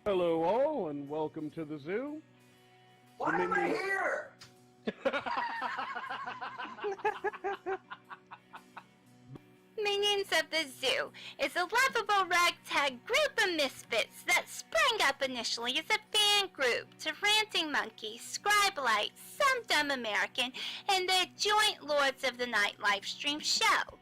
Hello all, and welcome to the zoo. Why am I here? Minions of the Zoo is a lovable ragtag group of misfits that sprang up initially as a fan group to Ranting Monkey, Scribelite, Some Dumb American, and their joint Lords of the Night livestream show.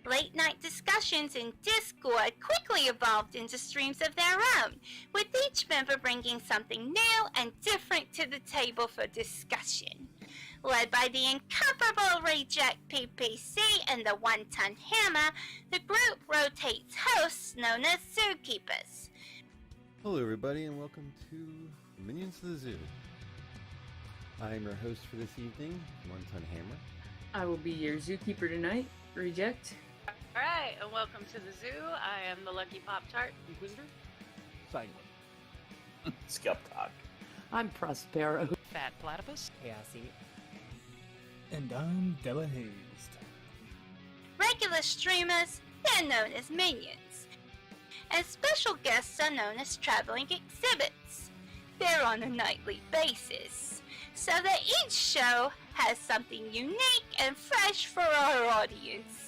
Late night discussions in Discord quickly evolved into streams of their own, with each member bringing something new and different to the table for discussion. Led by the incomparable Reject PPC and the One-Ton Hammer, the group rotates hosts known as Zookeepers. Hello everybody and welcome to Minions of the Zoo. I am your host for this evening, One-Ton Hammer. I will be your zookeeper tonight, Reject. Alright, and welcome to the zoo. I am the Lucky Pop-Tart Inquisitor. Sanguine. Skep, Tock. I'm Prospero. Fat Platypus. Chaosy. And I'm delahazed. Regular streamers, they're known as minions. And special guests are known as traveling exhibits. They're on a nightly basis, so that each show has something unique and fresh for our audience.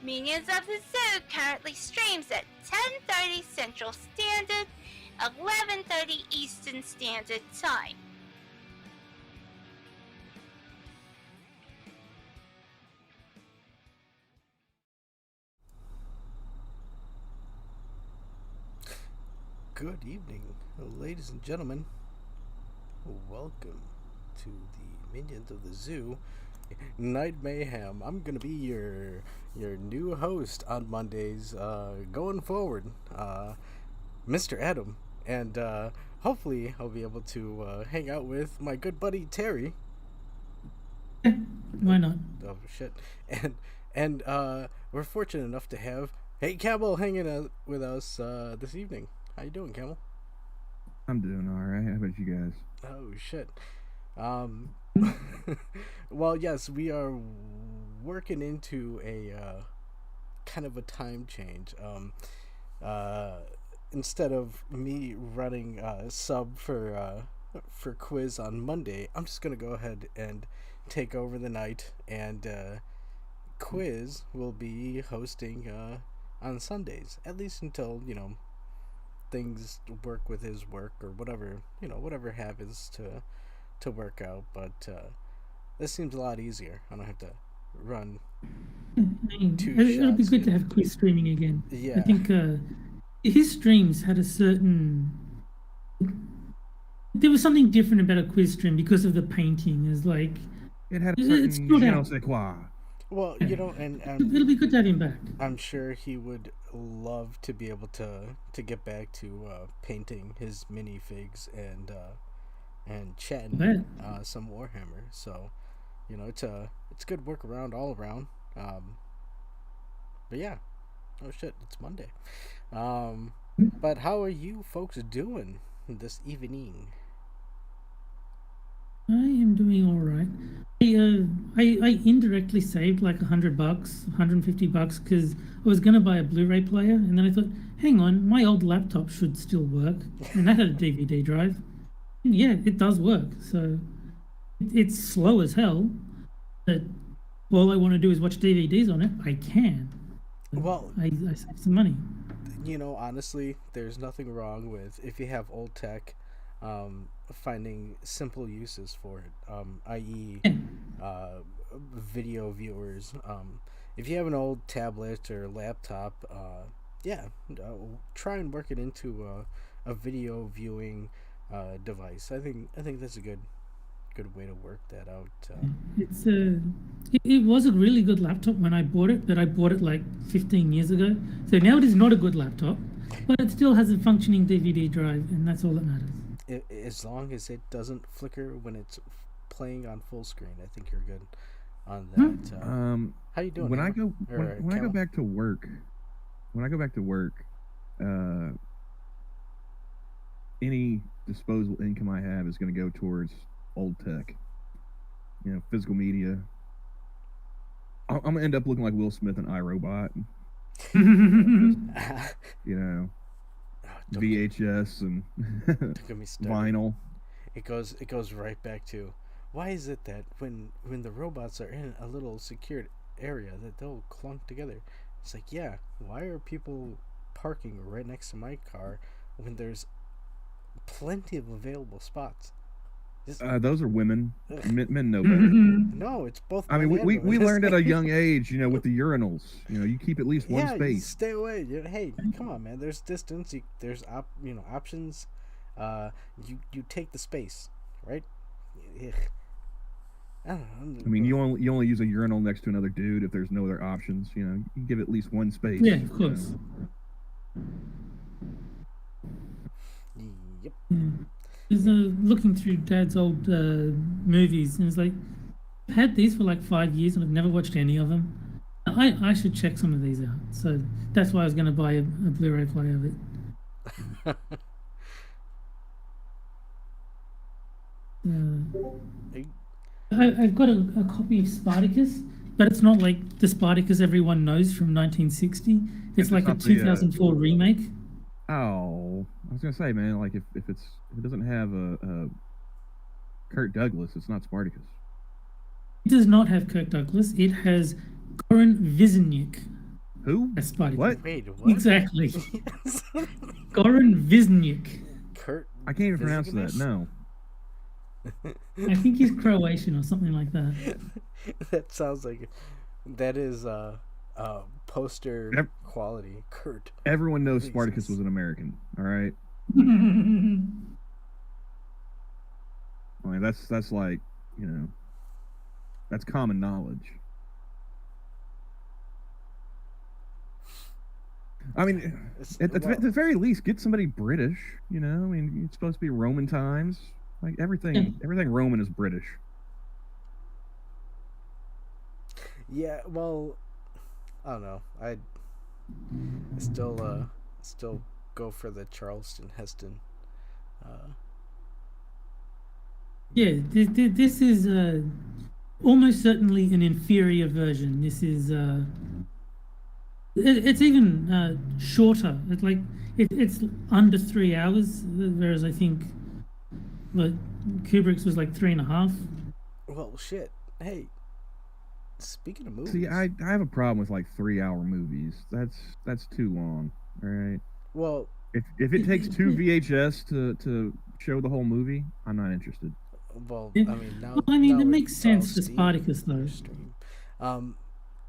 Minions of the Zoo currently streams at 10:30 Central Standard, 11:30 Eastern Standard Time. Good evening, ladies and gentlemen. Welcome to the Minions of the Zoo Night Mayhem. I'm gonna be your new host on Mondays going forward, Mr. Adam, and hopefully I'll be able to hang out with my good buddy Terry. Why not? Oh shit! And we're fortunate enough to have Camel hanging out with us this evening. How you doing, Camel? I'm doing alright. How about you guys? Oh shit. Well, yes, we are working into a kind of a time change. Instead of me running sub for quiz on Monday, I'm just gonna go ahead and take over the night, and quiz will be hosting on Sundays, at least until things work with his work or whatever happens to work out. But this seems a lot easier. I don't have to run It'll be good to have quiz streaming again. Yeah. I think his streams had a certain. There was something different about a quiz stream because of the painting. It's like It had a It's certain stood je out. ne sais quoi. Well, and it'll be good to have him back. I'm sure he would love to be able to get back to painting his minifigs and chatting some Warhammer. So, it's good work all around. But yeah, oh shit, it's Monday. But how are you folks doing this evening? I am doing all right. I indirectly saved like $100, $150 because I was gonna buy a Blu-ray player, and then I thought, hang on, my old laptop should still work, and that had a DVD drive. And yeah, it does work. So it's slow as hell, but all I want to do is watch DVDs on it. I can. Well, I saved some money. Honestly, there's nothing wrong with, if you have old tech, finding simple uses for it, i.e. Video viewers. If you have an old tablet or laptop, try and work it into a video viewing device. I think that's a good way to work that out. It was a really good laptop when I bought it, but I bought it like 15 years ago. So now it is not a good laptop, but it still has a functioning DVD drive, and that's all that matters. As long as it doesn't flicker when it's playing on full screen, I think you're good on that. How you doing? When I Camel? go back to work, any disposable income I have is going to go towards old tech. Physical media. I'm gonna end up looking like Will Smith in iRobot. VHS and Don't get me started. vinyl. It goes right back to, why is it that when the robots are in a little secured area that they'll clunk together? It's like, yeah, why are people parking right next to my car when there's plenty of available spots? Those are women. Men know better. No, it's both. I mean, men and we women. learned at a young age, with the urinals. You keep at least one Yeah, you space. stay away. Hey, come on, man. There's distance. There's options. You take the space, right? Ugh. I don't know. I mean, you only use a urinal next to another dude if there's no other options. You give at least one space. Yeah, of course. Yep. Yeah. I was looking through Dad's old movies, and it's like, I've had these for like 5 years, and I've never watched any of them. I should check some of these out. So that's why I was going to buy a Blu-ray player of it. I've got a copy of Spartacus, but it's not like the Spartacus everyone knows from 1960. It's like a 2004 remake. Oh, I was gonna say, man, like if it doesn't have a Kirk Douglas, it's not Spartacus. It does not have Kirk Douglas. It has Goran Visnyuk. Who? As Spartacus. What? Wait, what? Exactly. Goran Visnyuk. Kurt. I can't even pronounce that. No. I think he's Croatian or something like that. That sounds like that is poster quality. Kurt. Everyone knows Spartacus was an American. All right. I mean, that's like, that's common knowledge. I mean, at the very least, get somebody British. I mean, it's supposed to be Roman times. Like everything Roman is British. Yeah, well, I don't know. I still go for the Charleston Heston. Yeah, this is almost certainly an inferior version. This is it's even shorter. It's under 3 hours, whereas I think Kubrick's was like 3.5. Well, shit. Hey, speaking of movies, See, I have a problem with like 3-hour movies. That's too long. All right. well, If it takes 2 VHS to show the whole movie, I'm not interested. well, Yeah. I mean now. I mean, now it makes it's all sense for Steam Spartacus, though. stream.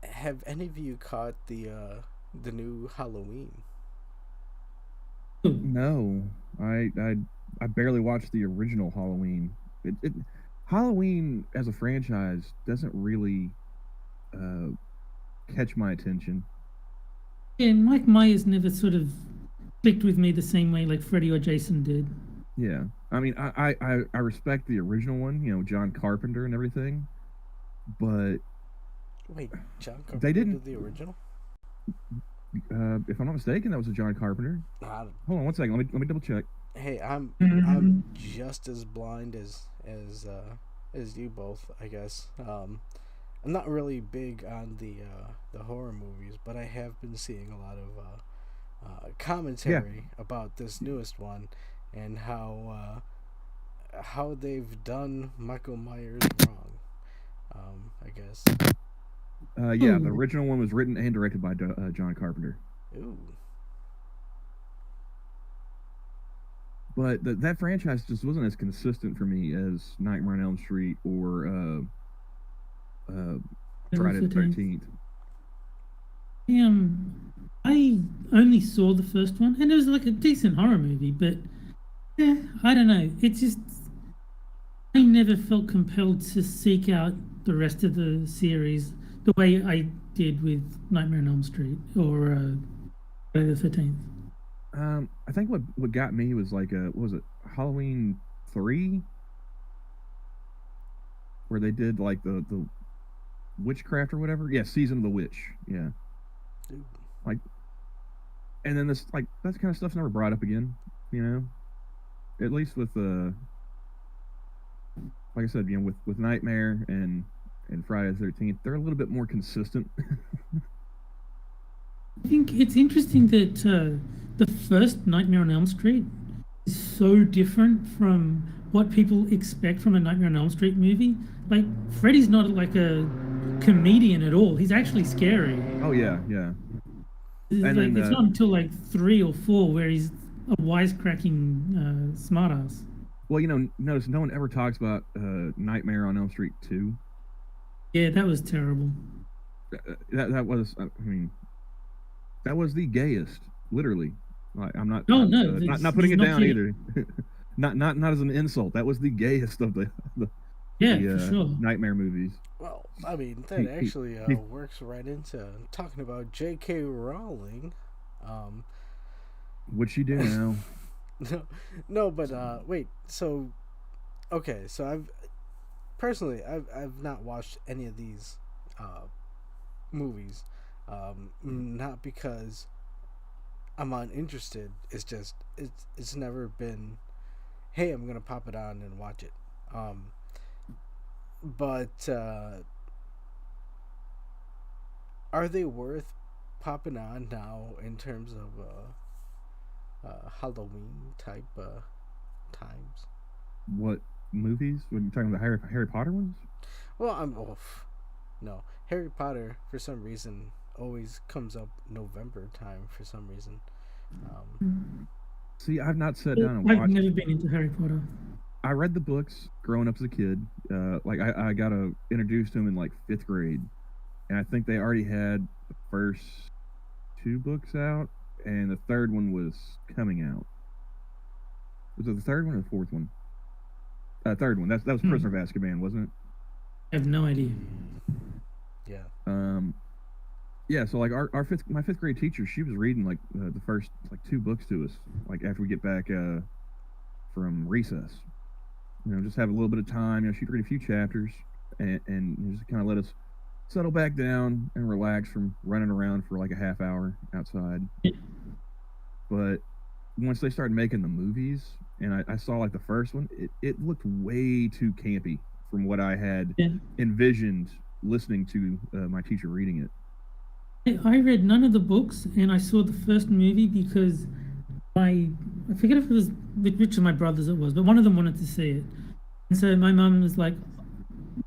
Have any of you caught the new Halloween? No, I barely watched the original Halloween. Halloween as a franchise doesn't really catch my attention. Yeah, Mike Myers never sort of clicked with me the same way like Freddy or Jason did. Yeah, I mean, I respect the original one, John Carpenter and everything, but Wait, John Carpenter they didn't. did the original? If I'm not mistaken, that was a John Carpenter. Nah, Hold on one second. Let me double check. hey, I'm just as blind as you both, I guess. I'm not really big on the horror movies, but I have been seeing a lot of commentary about this newest one and how they've done Michael Myers wrong. I guess. Yeah, the original one was written and directed by John Carpenter. Ooh. But that franchise just wasn't as consistent for me as Nightmare on Elm Street or Friday the 13th. I only saw the first one, and it was like a decent horror movie, but I don't know. It just, I never felt compelled to seek out the rest of the series the way I did with Nightmare on Elm Street or Friday the 13th. I think what got me was like what was it, Halloween 3, where they did like the witchcraft or whatever. Yeah, Season of the Witch. Yeah. Ooh. Like, and then this like that kind of stuff's never brought up again. At least with like I said, with Nightmare and Friday the 13th, they're a little bit more consistent. I think it's interesting that the first Nightmare on Elm Street is so different from what people expect from a Nightmare on Elm Street movie. Like, Freddy's not like a comedian at all. He's actually scary. Oh yeah, yeah. It's, And like, then, it's not until like 3 or 4 where he's a wisecracking smartass. Well, notice no one ever talks about Nightmare on Elm Street 2. Yeah, that was terrible. That was, I mean, that was the gayest, literally. Like, I'm not, No, not putting it not down kidding. either. not as an insult. That was the gayest of the Yeah, for sure. Nightmare movies. Well, I mean, that actually works right into talking about J.K. Rowling. What'd she do now? No, but wait. So, okay. So I've not watched any of these movies. Not because I'm uninterested. It's just it's never been, hey, I'm gonna pop it on and watch it. But are they worth popping on now in terms of Halloween type times? What movies? What, you talking about the Harry Potter ones? Well, I'm off. No, Harry Potter for some reason always comes up November time for some reason. See, I've not sat down and I've watched. never been into Harry Potter. I read the books growing up as a kid. Like I got introduced to them in like 5th grade, and I think they already had the first 2 books out, and the 3rd one was coming out. Was it the 3rd one or the 4th one? 3rd one. That was Prisoner of Azkaban, wasn't it? I have no idea. Yeah. Yeah. So like my 5th grade teacher, she was reading like the first like 2 books to us, like after we get back from recess. Just have a little bit of time. She'd read a few chapters and just kind of let us settle back down and relax from running around for like a half hour outside. But once they started making the movies, and I saw like the first one, it looked way too campy from what I had envisioned listening to my teacher reading it. I read none of the books, and I saw the first movie because I forget if it was which of my brothers it was, but one of them wanted to see it. And so my mum was like,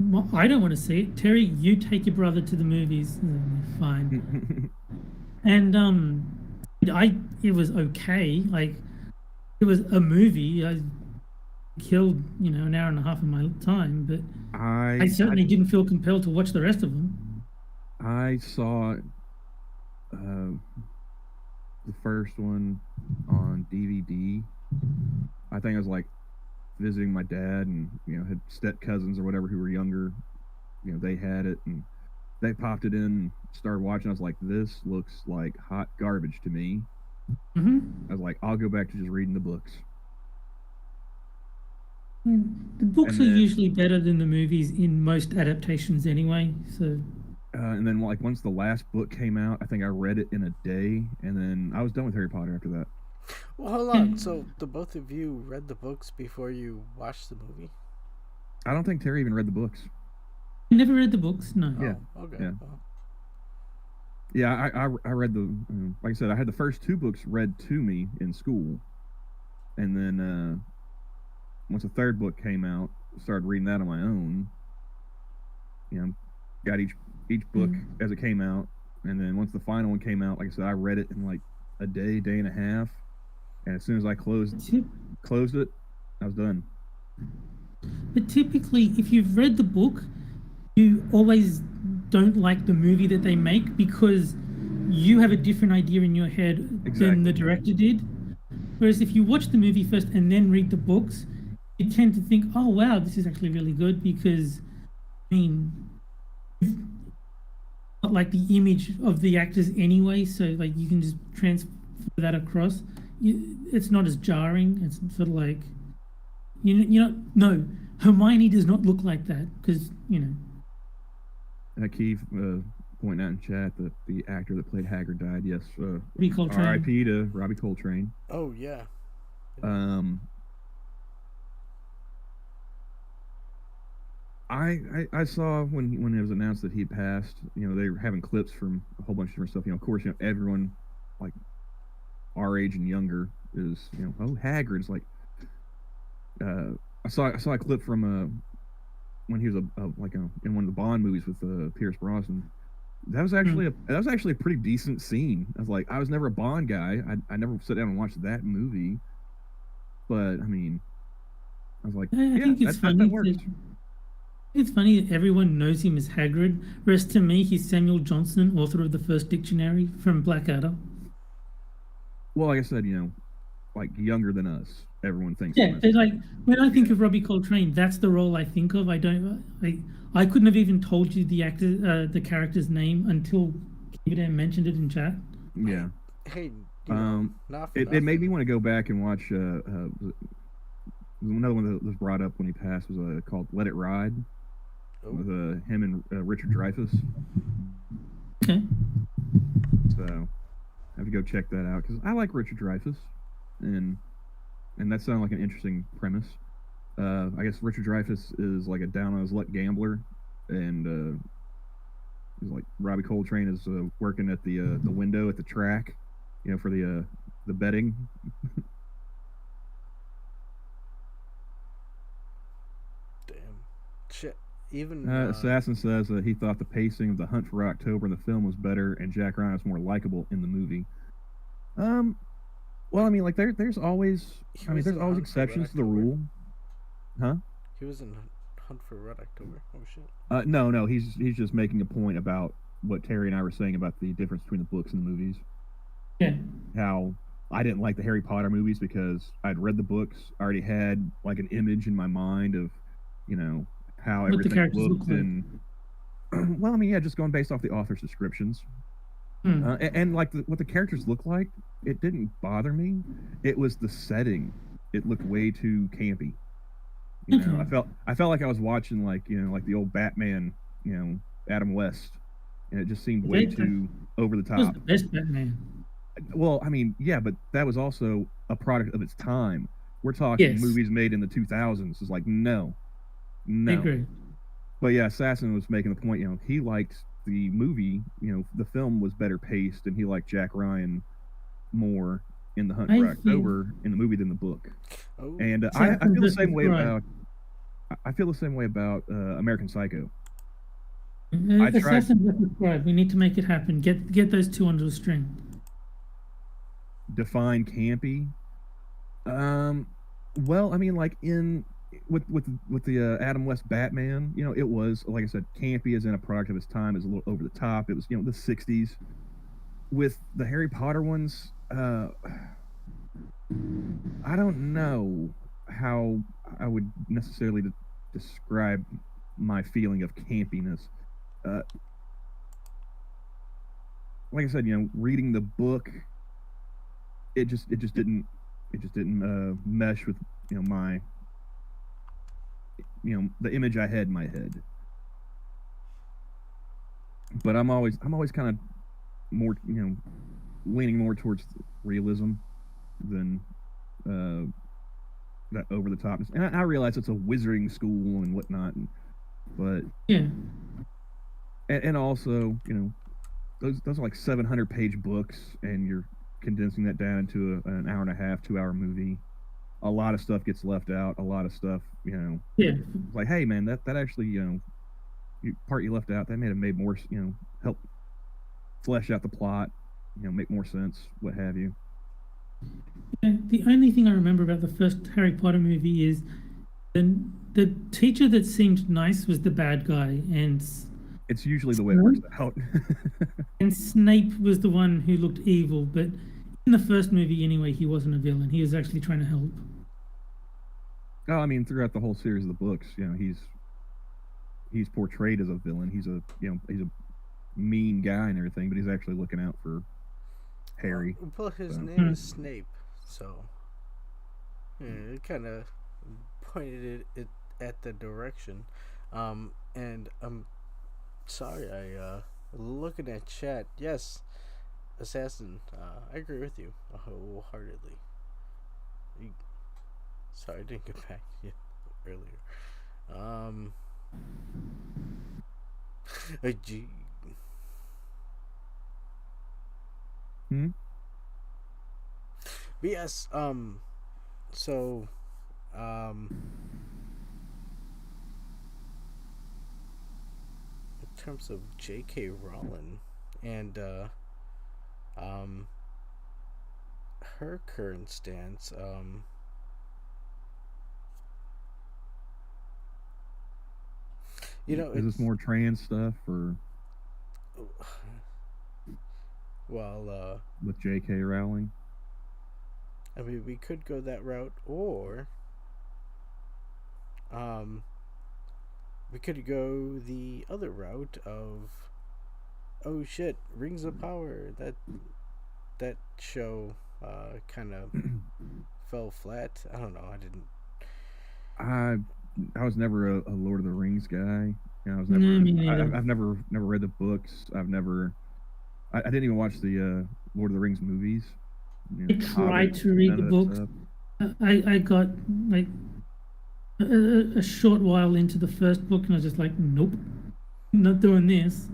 well, I don't want to see it. Terry, you take your brother to the movies. Fine. And it was okay. Like, it was a movie. I killed, an hour and a half of my time, but I certainly didn't feel compelled to watch the rest of them. I saw the first one on DVD. I think I was like visiting my dad, and had step cousins or whatever who were younger. They had it and they popped it in and started watching. I was like, this looks like hot garbage to me. I was like, I'll go back to just reading the books. The books are usually better than the movies in most adaptations anyway. So and then like once the last book came out, I think I read it in a day, and then I was done with Harry Potter after that. Well, hold on. So the both of you read the books before you watched the movie? I don't think Terry even read the books. I never read the books. No. Yeah. Oh, okay. Yeah. Yeah, I read like I said, I had the first 2 books read to me in school, and then once the 3rd book came out, started reading that on my own. Got each book as it came out, and then once the final one came out, like I said, I read it in like a day and a half, and as soon as I closed it, I was done. But typically, if you've read the book, you always don't like the movie that they make because you have a different idea in your head than the director did. Whereas if you watch the movie first and then read the books, you tend to think, oh wow, this is actually really good because, you've got like the image of the actors anyway, so like you can just transfer that across. It's not as jarring. It's sort of like, no, Hermione does not look like that because, Keith pointing out in chat that the actor that played Hagrid died. Yes, R.I.P. to Robbie Coltrane. Oh yeah. I saw when it was announced that he passed. You know, they were having clips from a whole bunch of different stuff. You know, of course, you know everyone like our age and younger is oh Hagrid's like. I saw a clip from when he was in one of the Bond movies with Pierce Brosnan. That was actually a pretty decent scene. I was never a Bond guy. I never sat down and watched that movie, but I mean, I was like, I think it's funny. That works. It's funny that everyone knows him as Hagrid, whereas to me, he's Samuel Johnson, author of the first dictionary from Blackadder. Well, like I said, like younger than us, everyone thinks. Yeah, like when I think of Robbie Coltrane, that's the role I think of. I couldn't have even told you the character's name until Kevin mentioned it in chat. Yeah. Hey, it made me want to go back and watch another one that was brought up when he passed was called Let It Ride with him and Richard Dreyfuss. Okay. So I have to go check that out because I like Richard Dreyfuss, and that sounded like an interesting premise. I guess Richard Dreyfuss is like a down on his luck gambler, and he's like Robbie Coltrane is working at the window at the track, for the betting. Damn. Shit. Even Assassin says he thought the pacing of The Hunt for October in the film was better, and Jack Ryan was more likable in the movie. Well, I mean, like there's always exceptions to the rule, huh? He was in Hunt for Red October. Oh shit. No, he's just making a point about what Terry and I were saying about the difference between the books and the movies. Yeah. How I didn't like the Harry Potter movies because I'd read the books, I already had like an image in my mind of, how what everything looked, and well, I mean, yeah, just going based off the author's descriptions. And like what the characters look like, it didn't bother me. It was the setting. It looked way too campy. I felt like I was watching like the old Batman, Adam West, and it just seemed way too over the top. It was the best Batman. Well, I mean, yeah, but that was also a product of its time. We're talking movies made in the 2000s. It's like no. I agree. But yeah, Assassin was making the point. He liked the movie. The film was better paced, and he liked Jack Ryan more in The Hunt for October in the movie than the book. Oh. And I feel the same way about. I feel the same way about American Psycho. Assassin versus Scribe. We need to make it happen. Get those two under the string. Define campy. Well, I mean, like with the Adam West Batman, it was, like I said, campy as in a product of its time, is a little over the top. It was, the 60s. With the Harry Potter ones, I don't know how I would necessarily describe my feeling of campiness. Like I said, reading the book, it just didn't mesh with my the image I had in my head. But I'm always kind of more leaning more towards realism than that over the top. And I realize it's a wizarding school and whatnot, but yeah. And also, those are like 700-page books, and you're condensing that down into an hour and a half, 2-hour movie. A lot of stuff gets left out. A lot of stuff, Yeah. Like, hey, man, that actually, part you left out, that may have made more, help flesh out the plot, make more sense, what have you. Yeah, the only thing I remember about the first Harry Potter movie is the teacher that seemed nice was the bad guy, and it's usually the way it works out. And Snape was the one who looked evil, but in the first movie anyway, he wasn't a villain. He was actually trying to help. Oh, I mean, throughout the whole series of the books, he's portrayed as a villain. He's a mean guy and everything, but he's actually looking out for Harry. Well, his name is Snape, so it kind of pointed it at the direction. And I'm sorry, I looking at chat. Yes, Assassin. I agree with you wholeheartedly. Sorry, I didn't get back to you earlier. Gee. Hmm? But yes, so, in terms of J.K. Rowling and, her current stance, you know, Is this more trans stuff or well, with J.K. Rowling? I mean, we could go that route, or, we could go the other route of, oh shit, Rings of Power, that show, kind of fell flat. I don't know, I was never a Lord of the Rings guy. You know, I was No, never. me neither. I've never read the books. I didn't even watch the Lord of the Rings movies. You I know, The tried Hobbit, to read none the of that books. stuff. I got like a short while into the first book, and I was just like, nope, not doing this.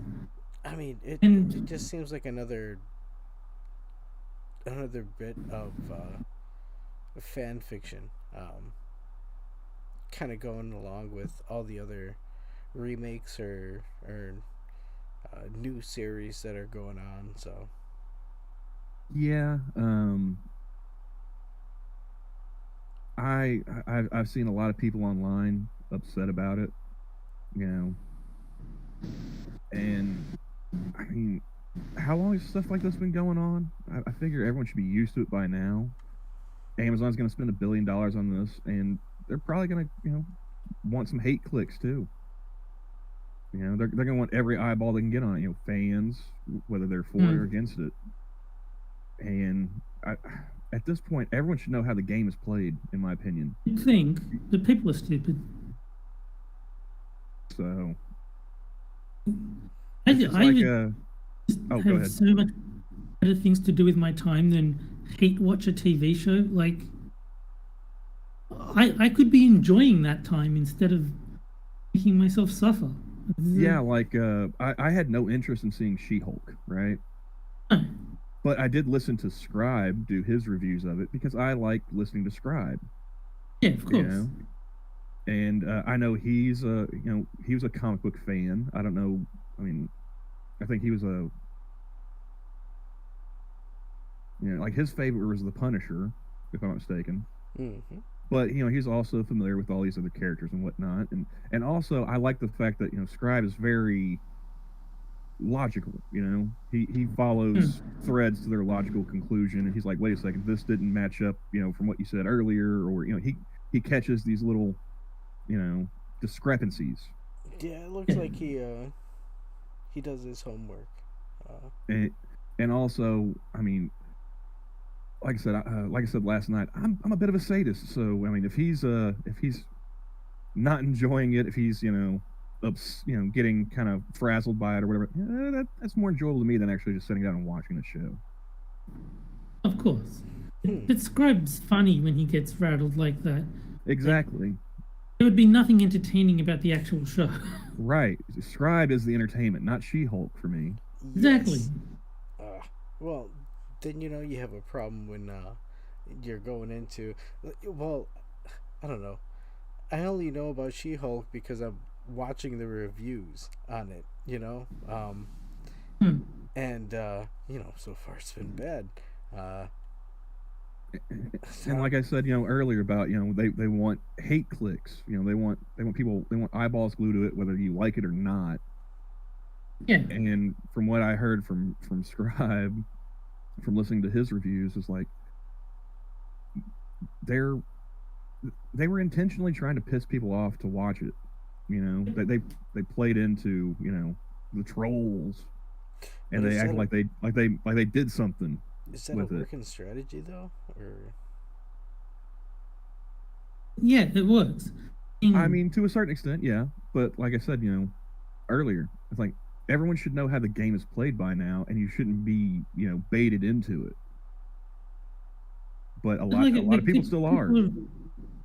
I mean, it And just seems like another bit of fan fiction, kind of going along with all the other remakes or new series that are going on. So Yeah. I've seen a lot of people online upset about it. You know, and I mean, how long has stuff like this been going on? I figure everyone should be used to it by now. Amazon's going to spend $1 billion on this, and they're probably going to, want some hate clicks too. They're going to want every eyeball they can get on it. Fans, whether they're for it or against it. And at this point, everyone should know how the game is played, in my opinion. you think that people are stupid. So I it's just I like would oh, go have ahead. so much better things to do with my time than hate watch a TV show. Like, I could be enjoying that time instead of making myself suffer. Yeah, like I had no interest in seeing She-Hulk, right? No. But I did listen to Scribe do his reviews of it because I like listening to Scribe. Yeah, of course. You know? And I know he was a comic book fan. I don't know. I mean, I think he was like his favorite was the Punisher, if I'm not mistaken. mm-hmm. But he's also familiar with all these other characters and whatnot, and also I like the fact that Scribe is very logical. He follows threads to their logical conclusion, and he's like, wait a second, this didn't match up, from what you said earlier, or he catches these little, discrepancies. Yeah, it looks like he does his homework. And also, I mean, like I said last night, I'm a bit of a sadist. So I mean, if he's not enjoying it, if he's getting kind of frazzled by it or whatever, that's more enjoyable to me than actually just sitting down and watching the show. Of course. But Scribe's funny when he gets rattled like that. Exactly. There would be nothing entertaining about the actual show. Right. Scribe is the entertainment, not She-Hulk for me. Exactly. Yes. Well, then you have a problem when you're going into. Well, I don't know. I only know about She-Hulk because I'm watching the reviews on it. And so far it's been bad. And like I said, earlier about they want hate clicks. They want eyeballs glued to it, whether you like it or not. Yeah. And from what I heard from Scribe, from listening to his reviews, is like they were intentionally trying to piss people off to watch it. They played into the trolls, and they acted like they did something. Is that a working strategy though, or? Yeah, it works. I mean, to a certain extent, yeah. But like I said, earlier, it's like everyone should know how the game is played by now, and you shouldn't be, baited into it. But a lot of people still are.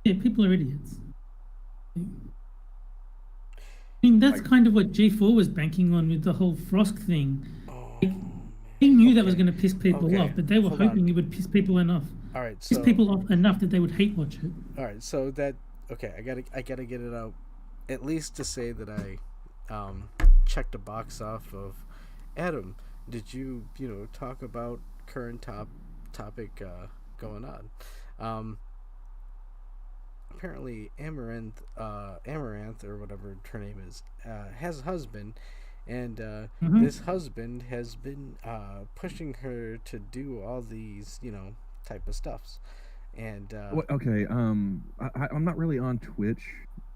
Yeah, people are idiots. mean, that's Like- kind of what G4 was banking on with the whole Frost thing. Oh, He knew that was Okay. going to piss people Okay, off, but they were hold on. hoping it would piss people enough. all right. Piss So people off enough that they would hate watch it. all right. So that okay. I gotta get it out, at least to say that I checked a box off of. Adam, did you talk about current topic going on? Apparently Amaranth or whatever her name is has a husband, and this husband has been pushing her to do all these type of stuffs, and Okay, I'm not really on Twitch.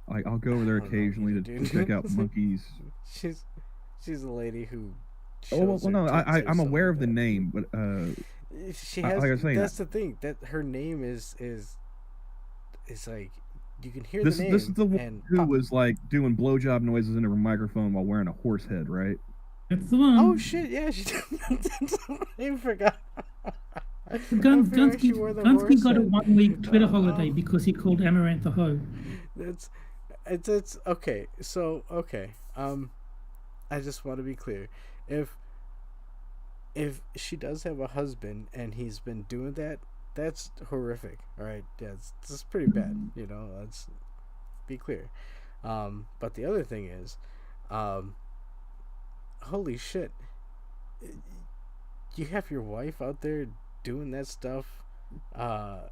Like, I'll go over there I don't know occasionally either, to dude. check out monkeys. she's a lady who Oh, well, shows her no, tits or I'm something aware of the like that. name, but She like has. I was saying, That's the thing. That her name is like you can hear this the name. this is the one and who was like doing blowjob noises into a microphone while wearing a horse head, right? That's the one. oh shit! Yeah, she did. I forgot. Gunsky got a 1 week Twitter holiday because he called Amaranth a hoe. It's okay. So okay. I just want to be clear. If she does have a husband and he's been doing that, that's horrific. All right, yeah, it's pretty bad. Let's be clear. But the other thing is, holy shit, you have your wife out there doing that stuff, and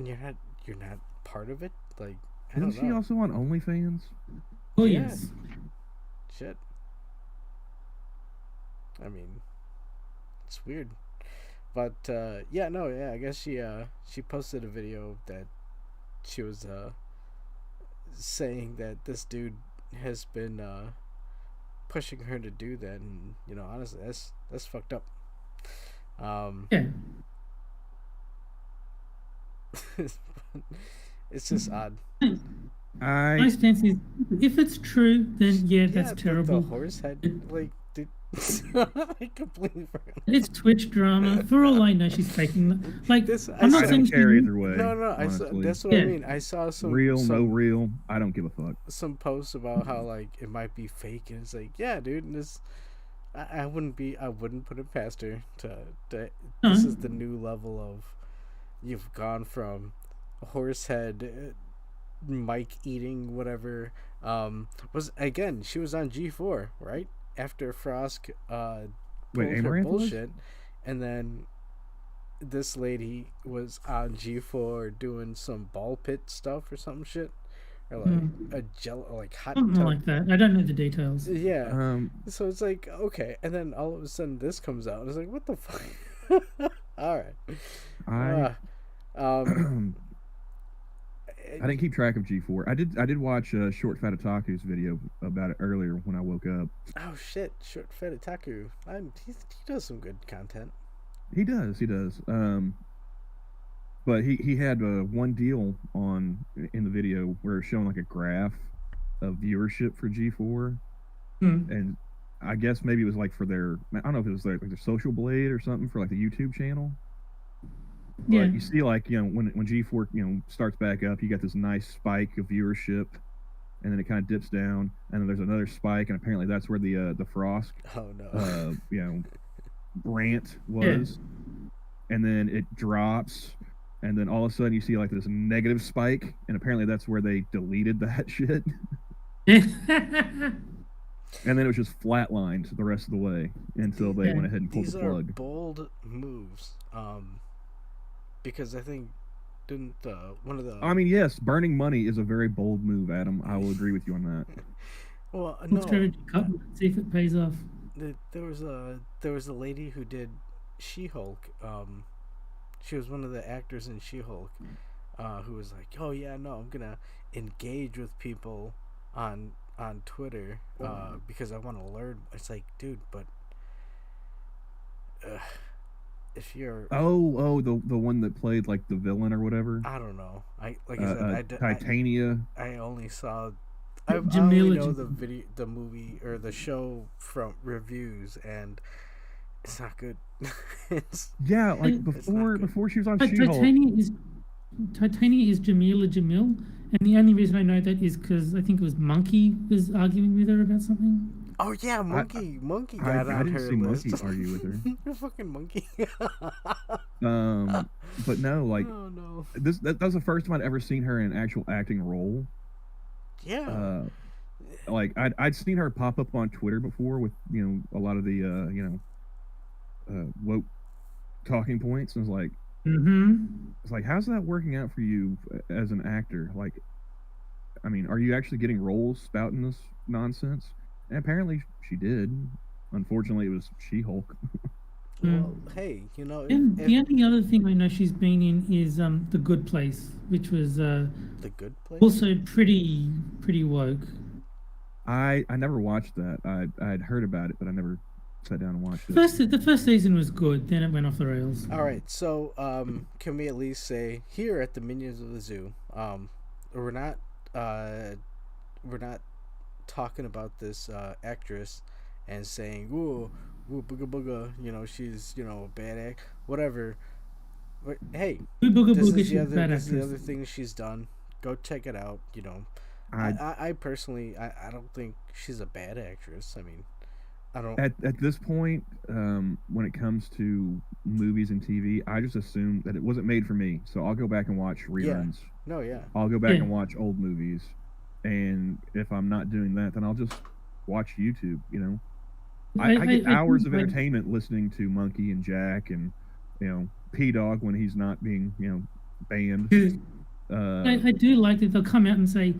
you're not part of it. Like, I don't Isn't she know. also on OnlyFans? Oh Yeah. yes. Shit. I mean, it's weird, but I guess she posted a video that she was saying that this dude has been pushing her to do that, and honestly, that's fucked up. Yeah. It's just odd. My stance is, if it's true, then yeah, that's the terrible. horse head, like, dude, I completely forgot. It's Twitch drama. For all I know, she's faking that. Like, This- I'm not I saying don't care she- either way. No, honestly. that's what I Yeah. mean. I saw some Real, no some, real. I don't give a fuck. some posts about how like it might be fake, and it's like, yeah, dude, and this I wouldn't put it past her to this is the new level of you've gone from a horse head, mic eating, whatever. She was on G4, right? After Frost pulled her Amaranth was? bullshit, and then this lady was on G4 doing some ball pit stuff or some shit, or like a hot Something tub. like that. I don't know the details. Yeah. So it's like, okay, and then all of a sudden this comes out, and it's like, what the fuck? All right. I didn't keep track of G4. I did watch Short Fat Otaku's video about it earlier when I woke up. Oh shit, Short Fat Otaku. He does some good content. He does. But he had one deal in the video where it was showing like a graph of viewership for G4, and I guess maybe it was like for their, I don't know if it was like their Social Blade or something for like the YouTube channel. But Yeah. you see, like, when G4 starts back up, you got this nice spike of viewership, and then it kind of dips down, and then there's another spike, and apparently that's where the Frost rant was, and then it drops, and then all of a sudden you see like this negative spike, and apparently that's where they deleted that shit, and then it was just flatlined the rest of the way until they went ahead and pulled These the are plug. bold moves. Because I think didn't one of the I mean, yes, burning money is a very bold move, Adam. I will agree with you on that. well Let's try to cut it, see if it pays off. there was a lady who did She-Hulk. She was one of the actors in She-Hulk, who was like, oh yeah, no, I'm gonna engage with people on Twitter because I want to learn. It's like, dude, but if you're the one that played like the villain or whatever. I don't know. I said Titania. I only saw. I only Jamila know the movie or the show from reviews, and it's not good. Yeah, like it's not good. before she was on She-Hulk. Titania is Jamila Jamil, And the only reason I know that is because I think it was Monkey was arguing with her about something. Oh yeah, Monkey got I on didn't her see list. Monkey argue with her. Fucking Monkey. But no, like Oh no. that was the first time I'd ever seen her in an actual acting role. Yeah. Like I'd seen her pop up on Twitter before with a lot of the woke talking points, and I was like, it's like, how's that working out for you as an actor? Like, I mean, are you actually getting roles spouting this nonsense? And apparently she did. Unfortunately, it was She-Hulk. Well, hey, And the only other thing I know she's been in is The Good Place, which was The Good Place. also pretty woke. I never watched that. I'd heard about it, but I never sat down and watched it. The first season was good, then it went off the rails. All right, so can we at least say here at the Minions of the Zoo, we're not talking about this actress and saying ooh booga booga, she's a bad act, whatever. But hey, this is the other thing she's done. Go check it out. I personally I don't think she's a bad actress. I mean, I don't. At this point, when it comes to movies and TV, I just assume that it wasn't made for me. So I'll go back and watch reruns. No, yeah. I'll go back and watch old movies, and if I'm not doing that, then I'll just watch YouTube. I get hours of entertainment listening to Monkey and Jack and P-Dog when he's not being banned. I do like that they'll come out and say,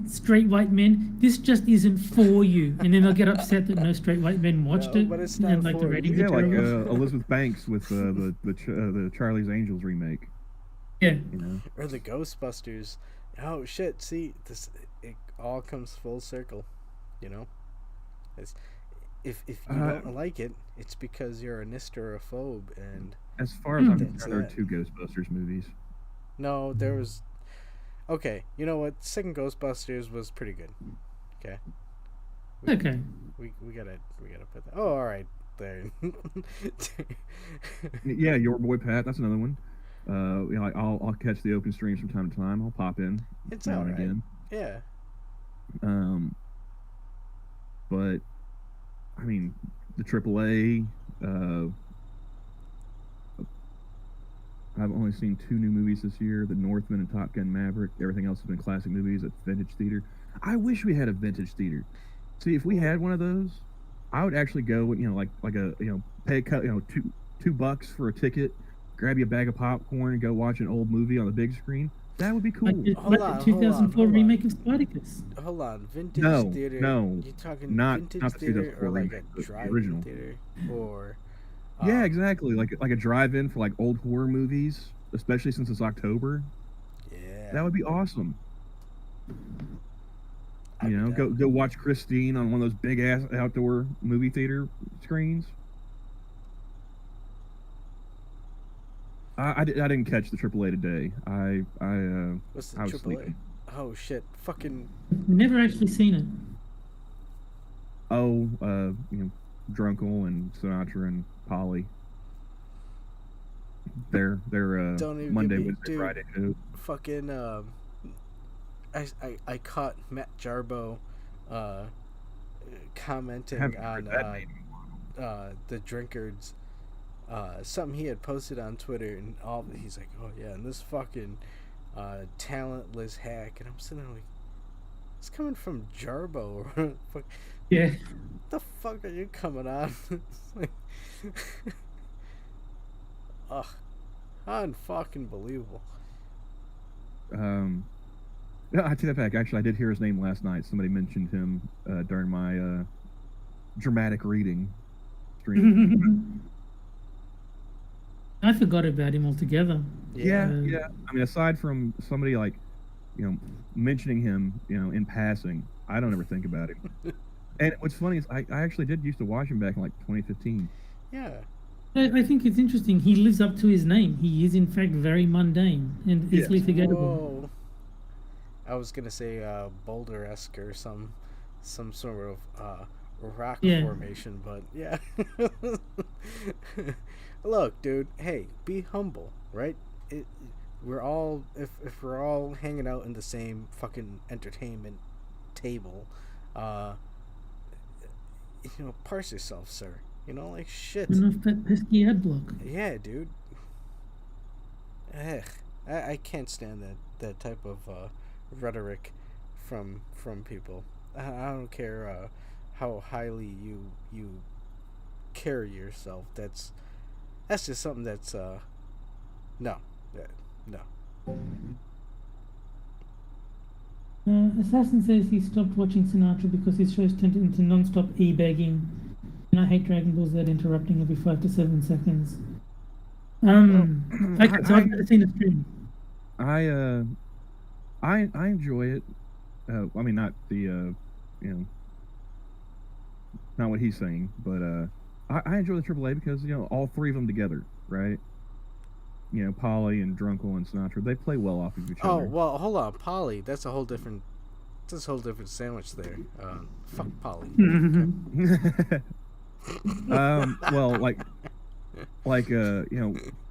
straight white men, this just isn't for you, and then they'll get upset that no straight white men watched it, but it's not and like the for ratings Yeah, are like terrible. Elizabeth Banks with the Charlie's Angels remake. Yeah. Or the Ghostbusters. Oh shit! See, it all comes full circle. It's, if you don't like it, it's because you're a nisterophobe. And as far as I'm concerned, there are 2 Ghostbusters movies. No, there was. Okay, you know what? Second Ghostbusters was pretty good. Okay. We gotta put that. Oh, all right. There. Yeah, Your Boy Pat. That's another one. I'll catch the open streams from time to time. I'll pop in. It's now all and right. again. Yeah. But I mean, the AAA. I've only seen 2 new movies this year: The Northman and Top Gun Maverick. Everything else has been classic movies at Vintage Theater. I wish we had a Vintage Theater. See, if we had one of those, I would actually go, like a pay $2 for a ticket, grab you a bag of popcorn, and go watch an old movie on the big screen. That would be cool. Like the 2004 remake of Spartacus. Hold on, Vintage Theater. No, you talking not Vintage the Theater 2004 or like remake, a the drive-in original theater or? Yeah, exactly. Like a drive-in for like old horror movies, especially since it's October. Yeah. That would be awesome. Go watch Christine on one of those big ass outdoor movie theater screens. I didn't catch the AAA today. What's the I was AAA? sleeping. Oh shit! Fucking. Never actually seen it. Oh, Drunkle and Sinatra and Polly. They're Don't even Monday, give me, Wednesday, dude, Friday too. Fucking I caught Matt Jarbo commenting on the Drinkards, something he had posted on Twitter, and he's like, oh yeah, and this fucking talentless hack, and I'm sitting there like, it's coming from Jarbo. Fuck. Yeah. What the fuck are you coming on? It's like, ugh, unfucking believable. Yeah, I take that back. Actually, I did hear his name last night. Somebody mentioned him during my dramatic reading stream. I forgot about him altogether. Yeah. I mean, aside from somebody like, mentioning him, in passing, I don't ever think about him. And what's funny is I actually did used to watch him back in like 2015. Yeah. I think it's interesting. He lives up to his name. He is, in fact, very mundane and easily forgettable. Whoa. I was gonna say Boulder-esque or some sort of rock formation, but yeah. Look, dude. Hey, be humble, right? we're all if we're all hanging out in the same fucking entertainment table, parse yourself, sir. Like shit. Enough that pesky ad block. Yeah, dude. Ugh. I can't stand that type of rhetoric from people. I don't care how highly you carry yourself. That's just something that's no. Assassin says he stopped watching Sinatra because his shows turned into non-stop e-begging, and I hate Dragon Ball Z interrupting every 5 to 7 seconds. Okay, so I've never seen a stream. I enjoy it. I mean, not the not what he's saying, but I enjoy the AAA because all three of them together, right? Polly and Drunkle and Sinatra, they play well off of each other. Oh well, hold on, Polly. That's a whole different sandwich there. Fuck Polly. Well,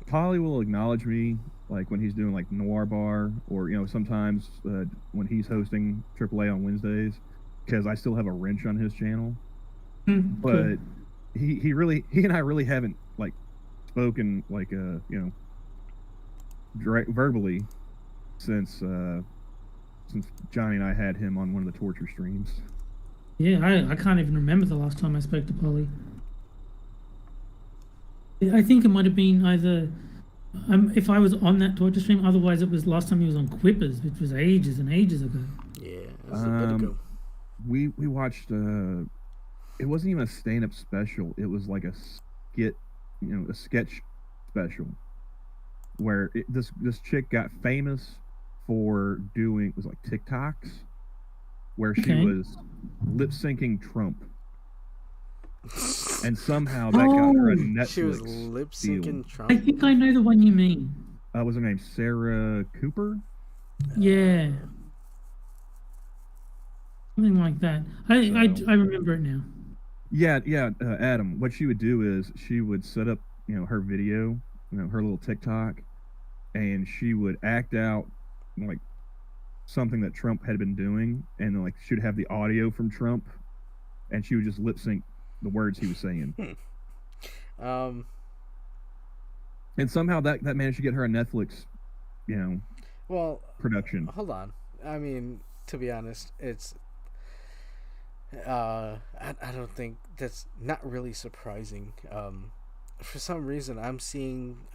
Polly will acknowledge me like when he's doing like Noir Bar, or sometimes when he's hosting AAA on Wednesdays, because I still have a wrench on his channel. But he and I really haven't like spoken like verbally since Johnny and I had him on one of the torture streams. Yeah, I can't even remember the last time I spoke to Polly. I think it might have been either if I was on that torture stream. Otherwise, it was last time he was on Quippers, which was ages and ages ago. Yeah, that's a bit ago. We watched. It wasn't even a stand-up special. It was like a skit, a sketch special, where this chick got famous for doing TikToks, where she was lip syncing Trump, and somehow that got her a Netflix. She was lip syncing Trump. I think I know the one you mean. Was her name Sarah Cooper? Yeah, something like that. I remember it now. Yeah, Adam. What she would do is she would set up, her video, her little TikTok, and she would act out like something that Trump had been doing, and then she would have the audio from Trump, and she would just lip sync the words he was saying. And somehow that managed to get her a Netflix, production. Hold on. I mean, to be honest, it's I don't think that's not really surprising. For some reason, I'm seeing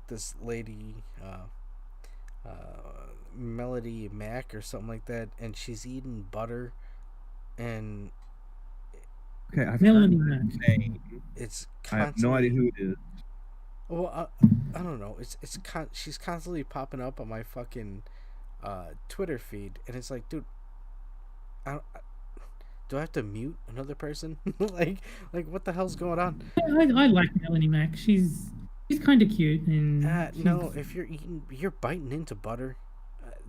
this lady, Melody Mac or something like that, and she's eating butter, and okay, I've Melody heard Mac. that name. it's I have no idea who it is. Well, I don't know. She's constantly popping up on my fucking Twitter feed, and it's like, dude, do I have to mute another person? like what the hell's going on? I like Melanie Mac. She's kind of cute, and no, if you're biting into butter,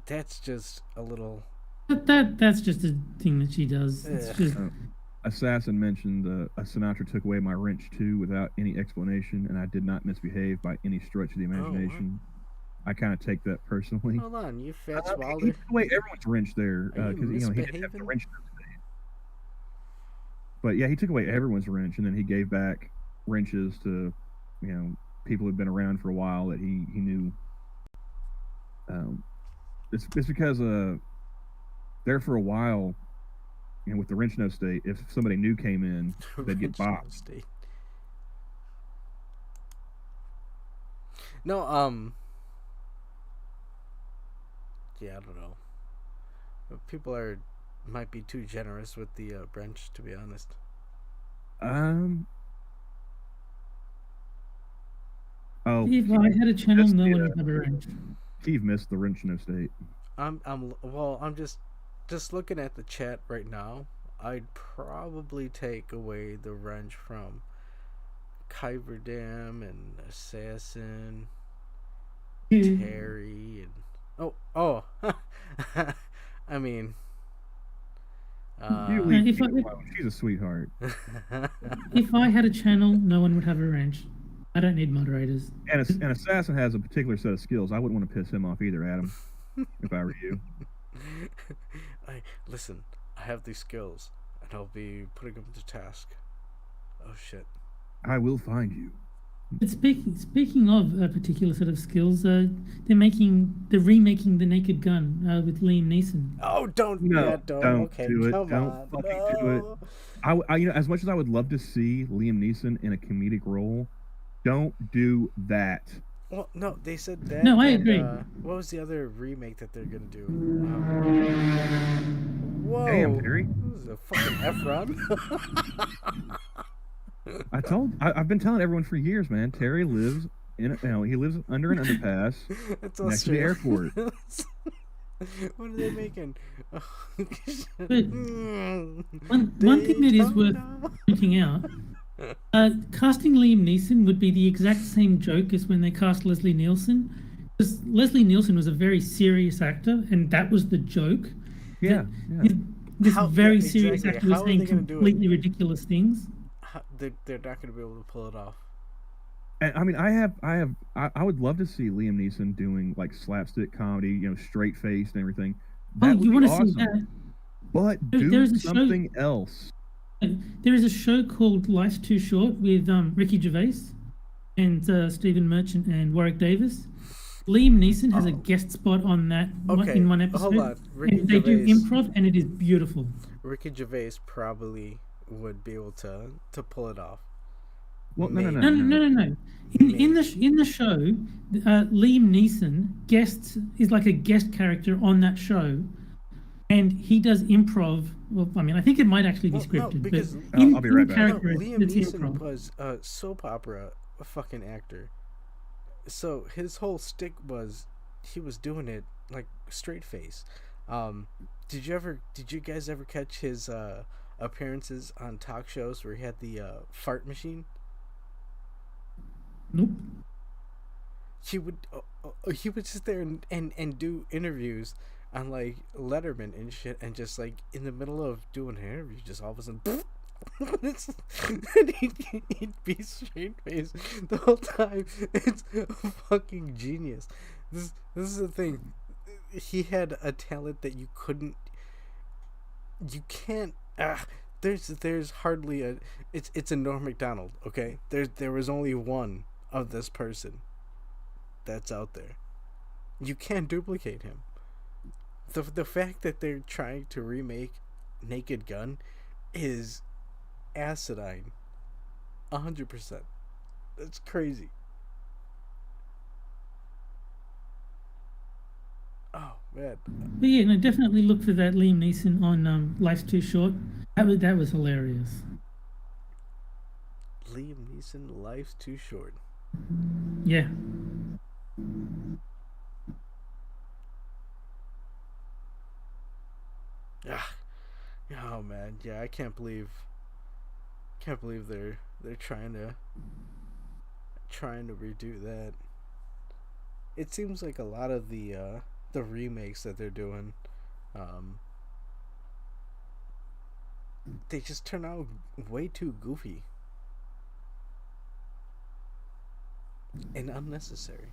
that's just a little. That's just a thing that she does. It's just. Assassin mentioned Sinatra took away my wrench too without any explanation, and I did not misbehave by any stretch of the imagination. I kind of take that personally. Hold on, you fat swallower. He took away everyone's wrench there because he didn't have the wrench. But yeah, he took away everyone's wrench, and then he gave back wrenches to people who've been around for a while that he knew. It's because there for a while. With the wrench no state, if somebody new came in, they'd get bopped. No, yeah, I don't know. People might be too generous with the wrench, to be honest. Oh, if I had a channel, no one would have a wrench. Steve missed the wrench no state. I'm just looking at the chat right now. I'd probably take away the wrench from Kyberdam and Assassin, Terry, and oh, I mean, she's a sweetheart. If I had a channel, no one would have a wrench. I don't need moderators. And an assassin has a particular set of skills. I wouldn't want to piss him off either, Adam. If I were you. Listen, I have these skills, and I'll be putting them to task. Oh shit! I will find you. But speaking of a particular set of skills, they're remaking the Naked Gun with Liam Neeson. Oh, don't don't okay, do it. come Don't on, fucking do it. I as much as I would love to see Liam Neeson in a comedic role, don't do that. Well, no, they said that. No, I agree. What was the other remake that they're gonna do? Whoa! Damn, Terry. This is a fucking Efron. I've been telling everyone for years, man. Terry lives he lives under an underpass next to the airport. What are they making? But one thing that is worth pointing out, casting Liam Neeson would be the exact same joke as when they cast Leslie Nielsen. Because Leslie Nielsen was a very serious actor, and that was the joke. Yeah. This very serious exactly. actor was How are they saying gonna do it? completely ridiculous things. They're not going to be able to pull it off. And I mean, I would love to see Liam Neeson doing like slapstick comedy, straight faced and everything. That You would want be to awesome. see that? But There's do a show- something else. There is a show called Life's Too Short with Ricky Gervais and Stephen Merchant and Warwick Davis. Liam Neeson has a guest spot on that in one episode. Hold on. Ricky And they do Gervais- improv, and it is beautiful. Ricky Gervais probably would be able to pull it off. Well, No. In the show, Liam Neeson is like a guest character on that show, and he does improv. Well, I mean, I think it might actually be scripted, because but I'll be right back. character, Liam it's Neeson improv. was a soap opera fucking actor, so his whole stick was he was doing it like straight face. Did you guys ever catch his appearances on talk shows where he had the fart machine? Nope. He would sit there and do interviews on like Letterman and shit, and just like in the middle of doing an interview, just all of a sudden and he'd be straight faced the whole time. It's fucking genius. This is the thing. He had a talent that you can't. There's hardly a. It's a Norm Macdonald. Okay, there was only one of this person that's out there. You can't duplicate him. The fact that they're trying to remake Naked Gun is asinine. 100%. That's crazy. Oh man. But yeah, no, definitely look for that Liam Neeson on Life's Too Short. That was hilarious. Liam Neeson, Life's Too Short. Yeah. Oh man, yeah, I can't believe they're trying to redo that. It seems like a lot of the remakes that they're doing, they just turn out way too goofy and unnecessary.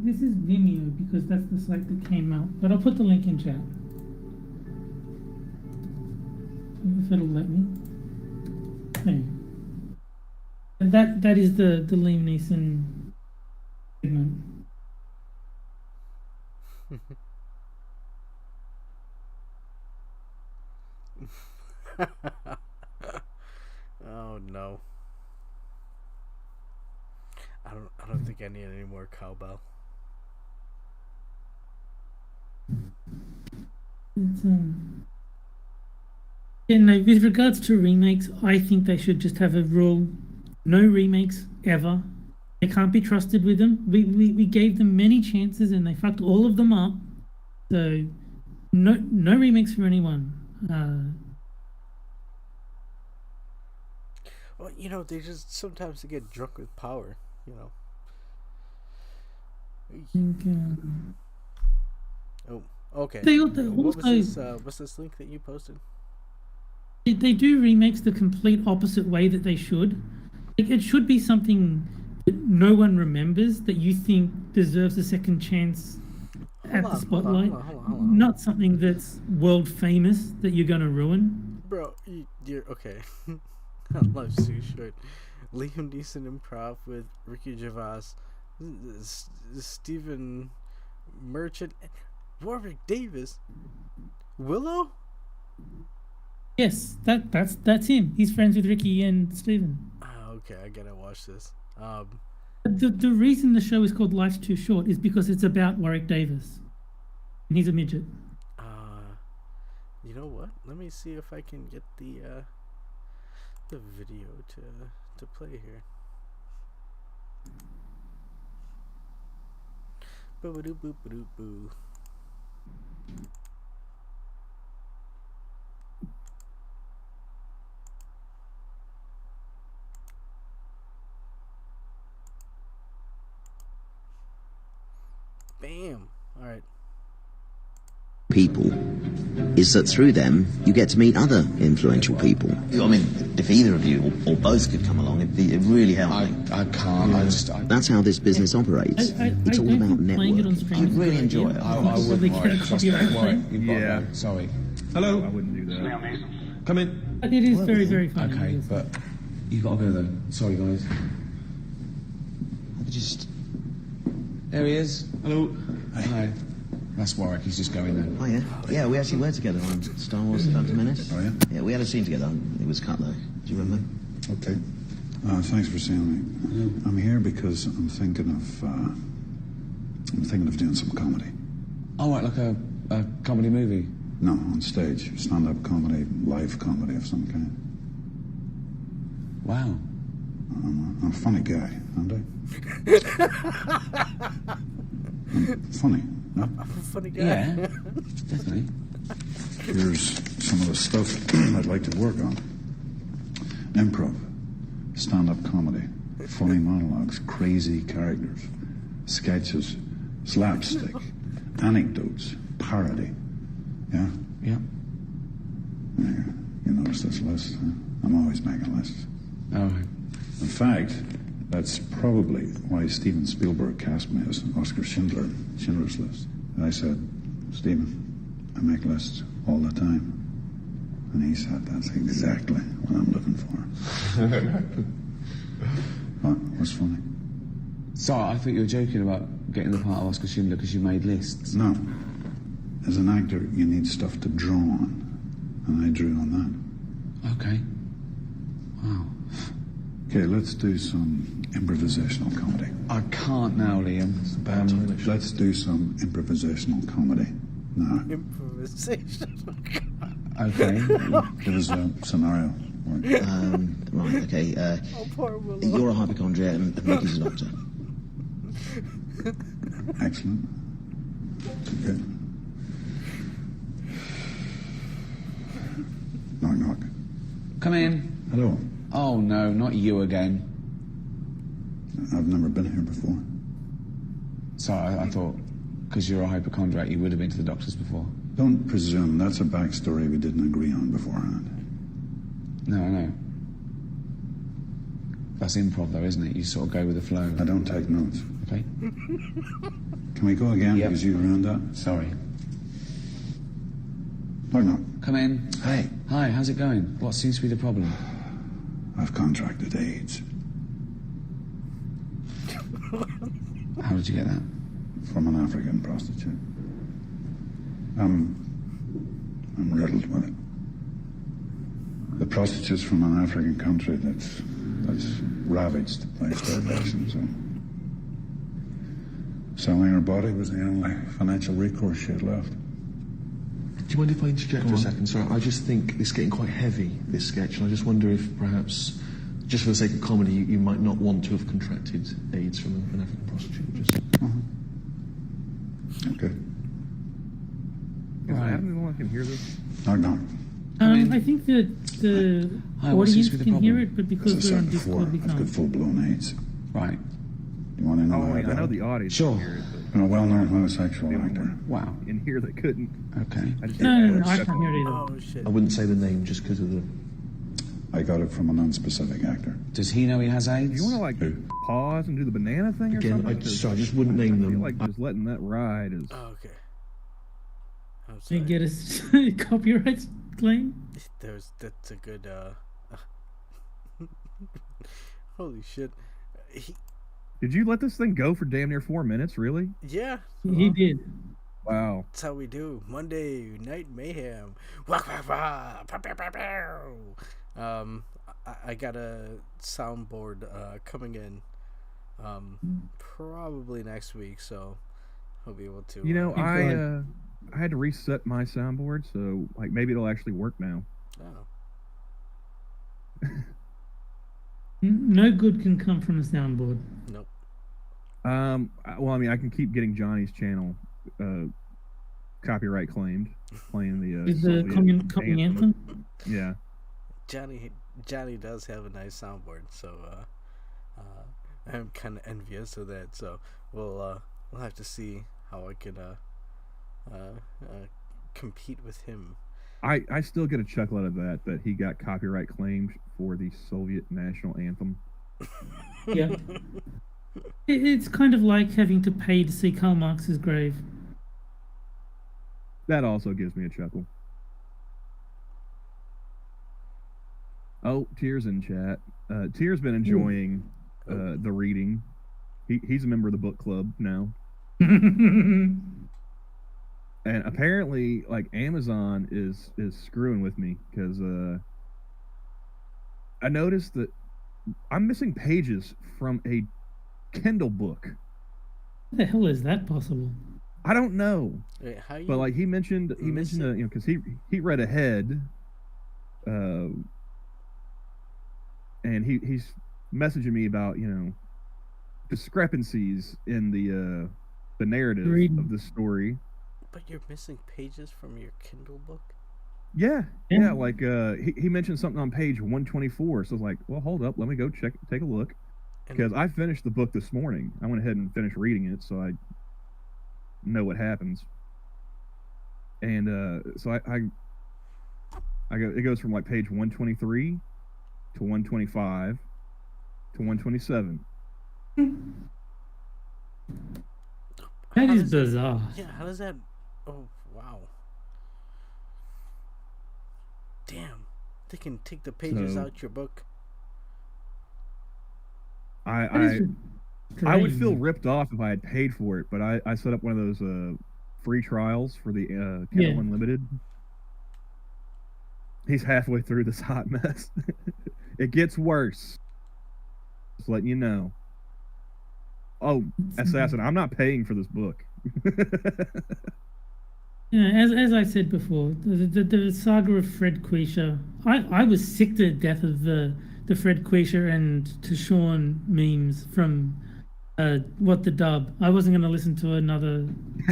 This is Vimeo because that's the site that came out. But I'll put the link in chat. If it'll let me. There you go. That is the Liam Neeson segment. Oh no. I don't think I need any more cowbell. It's, with regards to remakes, I think they should just have a rule: no remakes ever. They can't be trusted with them. We gave them many chances and they fucked all of them up. So no remakes for anyone. Well, they just sometimes they get drunk with power, I think, Oh, okay. They also, What's this link that you posted? They do remakes the complete opposite way that they should. Like, it should be something that no one remembers that you think deserves a second chance at the spotlight. Hold on. Not something that's world famous that you're gonna ruin. Bro, you're okay. Life's too short. Liam Neeson improv with Ricky Gervais, Stephen Merchant, Warwick Davis, Willow. Yes, that's him. He's friends with Ricky and Steven. Oh, okay, I gotta watch this. The reason the show is called Life's Too Short is because it's about Warwick Davis, and he's a midget. You know what? Let me see if I can get the video to play here. Boo-ba-doo-boo-ba-doo-boo. Bam! Alright. People is that through them you get to meet other influential people. I mean, if either of you or both could come along, it'd really help. I can't. That's how this business operates. It's all about networking. I'd really enjoy it. I wouldn't worry. Yeah. Sorry. Hello. I wouldn't do that. Come in. But it is very, very funny. Okay, but you got to go though. Sorry, guys. There he is. Hello. Hi. That's Warwick. He's just going there. Oh, yeah? Yeah, we actually were together on Star Wars: The Phantom Menace. Oh, yeah? Yeah, we had a scene together. It was cut, though. Do you remember? Okay. Thanks for seeing me. I'm here because I'm thinking of doing some comedy. Oh, right, like a comedy movie? No, on stage. Stand-up comedy, live comedy of some kind. Wow. I'm a funny guy, aren't I? I'm funny. No? I'm a funny guy. Yeah, definitely. Here's some of the stuff I'd like to work on. Improv, stand-up comedy, funny monologues, crazy characters, sketches, slapstick, anecdotes, parody. Yeah? Yeah. You notice this list, huh? I'm always making lists. Oh, right. In fact, that's probably why Steven Spielberg cast me as Oscar Schindler's List. I said, Steven, I make lists all the time. And he said, that's exactly what I'm looking for. What's funny? Sorry, I thought you were joking about getting the part of Oscar Schindler because you made lists. No. As an actor, you need stuff to draw on. And I drew on that. Okay. Wow. Okay, let's do some improvisational comedy. I can't now, Liam. Let's do some improvisational comedy now. Improvisation. Okay. Give us a scenario. Right, okay. Poor Willow. You're a hypochondriac and Mickey's a doctor. Excellent. Okay. Knock, knock. Come in. Hello. Oh, no, not you again. I've never been here before. Sorry, I thought because you're a hypochondriac you would have been to the doctors before. Don't presume. That's a backstory we didn't agree on beforehand. No, I know. That's improv, though, isn't it? You sort of go with the flow. I don't take notes. Okay. Can we go again because you ruined that? Sorry. Knock, knock. Come in. Hey. Hi, how's it going? What seems to be the problem? I've contracted AIDS. How did you get that? From an African prostitute. I'm riddled with it. The prostitute's from an African country that's ravaged by starvation, so selling her body was the only financial recourse she had left. Do you mind if I interject for a second? Sorry, I just think it's getting quite heavy, this sketch, and I just wonder if perhaps, just for the sake of comedy, you might not want to have contracted AIDS from an African prostitute. Just... Okay. Is Adam the one that can hear this? Knock, knock. I think that the Hi, what seems audience to be the can hear problem? it, but because As I we're on said before, Discord, we I've got can't. full-blown AIDS. Right. Do you want to know how I know got the it? audience. Sure. Here, I'm a well-known homosexual actor. Wow. in here that couldn't. Okay. I just No, I can't hear it either. Oh shit. I wouldn't say the name just because of the. I got it from a non-specific actor. Does he know he has Do AIDS? you want to like Who? pause and do the banana thing or Again, something? I just wouldn't name I feel them. like just letting that ride is. Oh, okay. I'm Did sorry. you get a copyright claim? That's a good holy shit. Did you let this thing go for damn near 4 minutes? Really? Yeah. He did. Wow. That's how we do. Monday Night Mayhem. Wah, wah, wah. Pow, pow, pow, pow. I got a soundboard coming in probably next week, so I'll be able to. You know, I had to reset my soundboard, so like maybe it'll actually work now. Oh. No good can come from a soundboard. Nope. Well, I mean, I can keep getting Johnny's channel copyright claimed, playing the Is the Soviet coming anthem? Yeah. Johnny does have a nice soundboard, so I'm kind of envious of that. So we'll have to see how I can compete with him. I still get a chuckle out of that he got copyright claimed for the Soviet national anthem. Yeah. It's kind of like having to pay to see Karl Marx's grave. That also gives me a chuckle. Oh, Tear's in chat. Tear's been enjoying the reading. He's a member of the book club now. And apparently, like, Amazon is screwing with me because I noticed that I'm missing pages from a Kindle book. How the hell is that possible? I don't know. Wait, how you But like he mentioned, you know, because he read ahead, and he's messaging me about, you know, discrepancies in the narrative of the story. But you're missing pages from your Kindle book? Yeah, like he mentioned something on page 124. So I was like, well, hold up, let me go take a look, because I finished the book this morning. I went ahead and finished reading it, so I know what happens. And so I go. It goes from like page 123 to 125 to 127. That is bizarre. Yeah, how does that? Oh wow! Damn, they can take the pages out your book. I would feel ripped off if I had paid for it, but I set up one of those free trials for the Camel Unlimited. He's halfway through this hot mess. It gets worse. Just letting you know. Oh, Assassin, I'm not paying for this book. Yeah, as I said before, the saga of Fred Quisha, I was sick to death of the Fred Quisha and Tashorn memes from What the Dub. I wasn't going to listen to another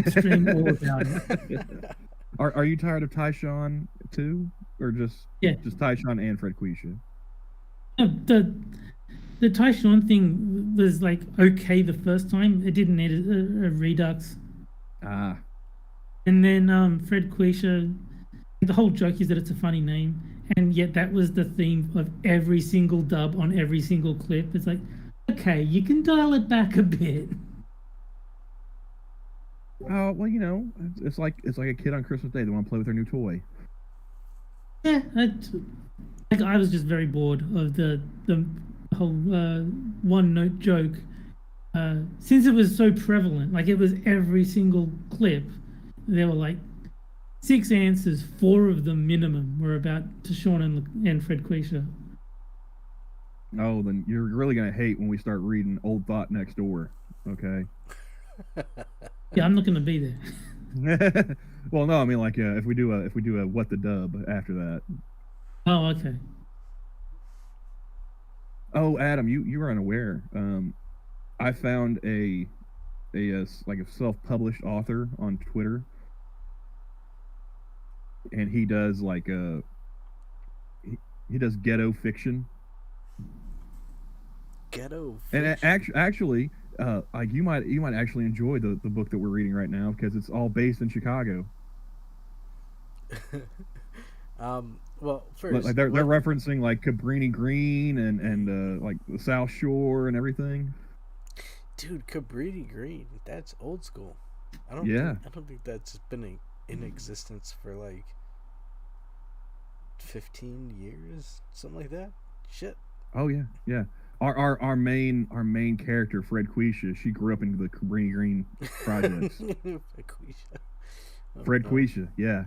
stream all about it. Are you tired of Tyshawn too, or just Tyshawn and Fred Quisha? No, the Tyshawn thing was like okay the first time. It didn't need a redux. Ah. And then Fred Quisha, the whole joke is that it's a funny name, and yet that was the theme of every single dub on every single clip. It's like, okay, you can dial it back a bit. Oh well, you know, it's like a kid on Christmas Day. They want to play with their new toy. Yeah, I was just very bored of the whole one note joke. Since it was so prevalent, like it was every single clip. There were like 6 answers, 4 of them minimum were about Tashorn and Fred Quisha. Oh, then you're really gonna hate when we start reading Old Thought Next Door, okay? Yeah, I'm not gonna be there. Well, no, I mean like if we do a What the Dub after that. Oh, okay. Oh, Adam, you were unaware. I found a self-published author on Twitter, and he does like he does ghetto fiction. Ghetto fiction. And actually, like you might actually enjoy the book that we're reading right now because it's all based in Chicago. Well, first, like they're referencing like Cabrini Green and like the South Shore and everything. Dude, Cabrini Green, that's old school. I don't think that's been in existence for like 15 years, something like that. Shit. Oh yeah. Our main character, Fred Quisha, she grew up in the Cabrini Green projects. Fred Quisha, yeah.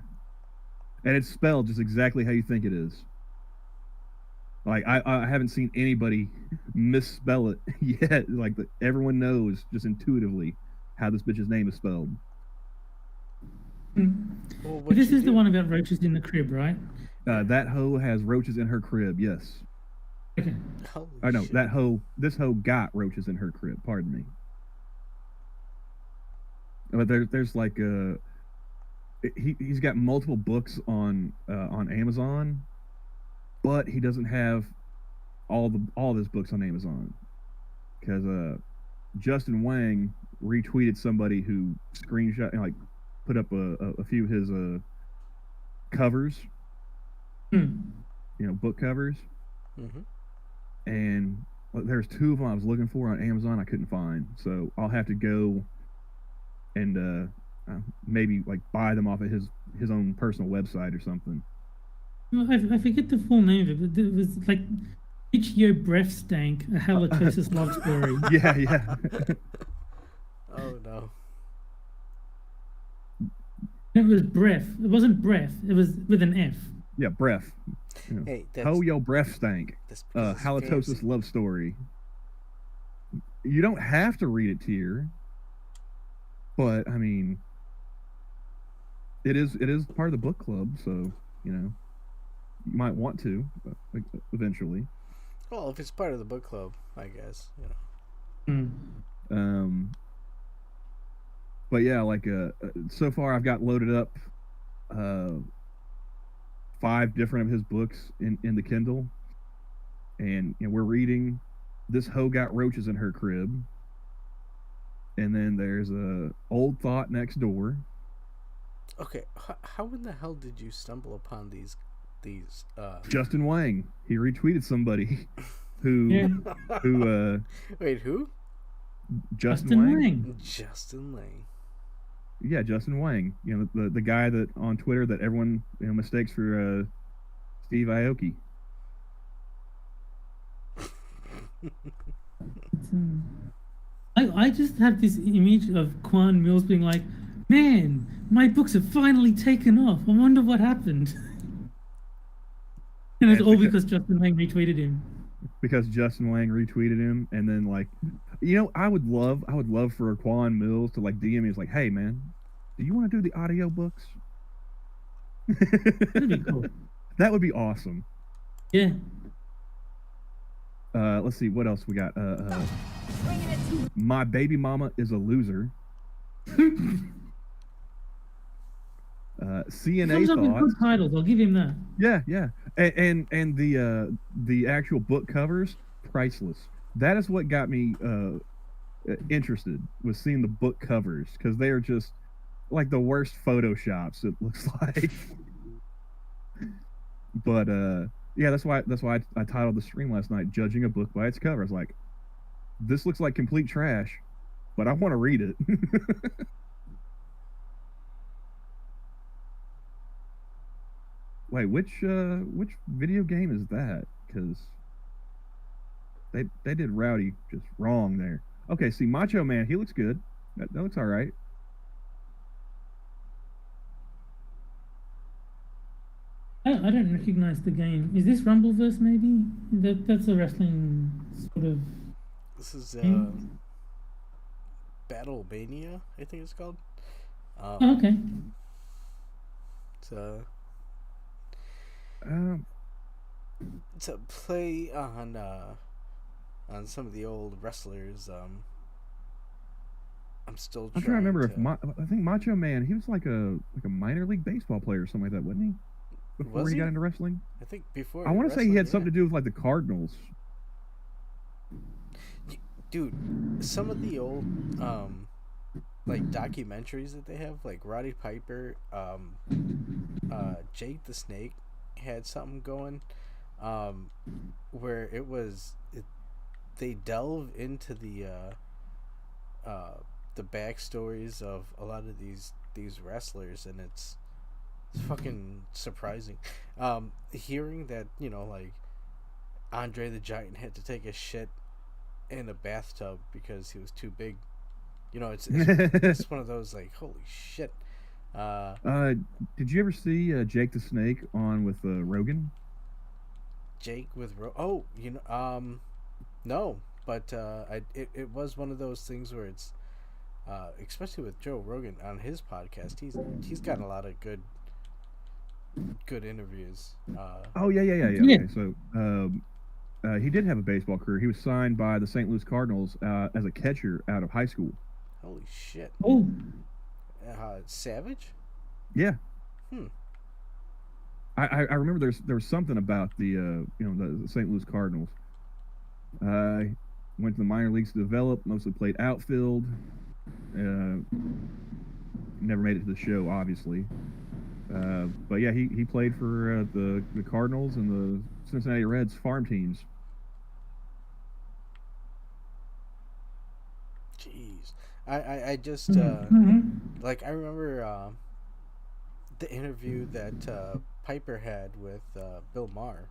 And it's spelled just exactly how you think it is. Like I haven't seen anybody misspell it yet. Like everyone knows just intuitively how this bitch's name is spelled. Well, this is the one about roaches in the crib, right? That hoe has roaches in her crib. Yes. Okay. I know this hoe got roaches in her crib. Pardon me. But there's like he's got multiple books on Amazon, but he doesn't have all of his books on Amazon because Justin Wang retweeted somebody who screenshot and like put up a few of his covers, book covers. Mm-hmm. And there's two of them I was looking for on Amazon I couldn't find, so I'll have to go and maybe like buy them off of his own personal website or something. Well, I forget the full name of it, but it was like Ichio Breath Stank, a halitosis love story. Yeah. Oh no. It was breath. It wasn't breath. It was with an F. Yeah, breath. Hey, Ho Yo Breath Stank. Halitosis love story. You don't have to read it here, but I mean, it is part of the book club, so you might want to eventually. Well, if it's part of the book club, I guess But yeah, like so far I've got loaded up 5 different of his books in the Kindle, and we're reading This Hoe Got Roaches in Her Crib, and then there's Old Thought Next Door. Okay, how in the hell did you stumble upon these? Justin Wang, he retweeted somebody who wait, who? Justin Wang. Justin Wang. Yeah, Justin Wang. The guy that on Twitter that everyone mistakes for Steve Aoki. I just have this image of Quan Mills being like, man, my books have finally taken off. I wonder what happened. And it's all because Justin Wang retweeted him. Because Justin Wang retweeted him, and then like, I would love for Quan Mills to like DM me. It's like, hey man, do you want to do the audio books? That'd be cool. That would be awesome. Yeah. Let's see what else we got. My Baby Mama is a Loser. CNA Comes up with thoughts. good titles. I'll give him that. Yeah, and the actual book covers, priceless. That is what got me interested, was seeing the book covers, because they are just like the worst photoshops, it looks like. But yeah, that's why I titled the stream last night "Judging a Book by Its Cover." I was like, this looks like complete trash, but I want to read it. Wait, which video game is that? Because they did Rowdy just wrong there. Okay, see, Macho Man, he looks good. That looks all right. I don't recognize the game. Is this Rumbleverse maybe? That's a wrestling sort of... This is Battlemania, I think it's called. Okay. It's a play on some of the old wrestlers. I'm still I'm trying to remember if I think Macho Man, he was like a minor league baseball player or something like that, wasn't he? Before he got into wrestling? I think before. I want to say he had something to do with like the Cardinals. dude, some of the old like documentaries that they have, like Roddy Piper, Jake the Snake had something going, where they delve into the backstories of a lot of these wrestlers, and it's fucking surprising. Hearing that, like Andre the Giant had to take a shit in a bathtub because he was too big. It's one of those, like, holy shit. Did you ever see Jake the Snake on with Rogan? Jake with no, but it was one of those things where it's especially with Joe Rogan on his podcast, he's got a lot of good interviews. Yeah. Okay, so he did have a baseball career. He was signed by the St. Louis Cardinals as a catcher out of high school. Holy shit. Oh. Savage? Yeah. I remember there was something about the St. Louis Cardinals. Went to the minor leagues to develop, mostly played outfield. Never made it to the show, obviously. But yeah, he played for the Cardinals and the Cincinnati Reds farm teams. Jeez. I just like, I remember the interview that Piper had with Bill Maher,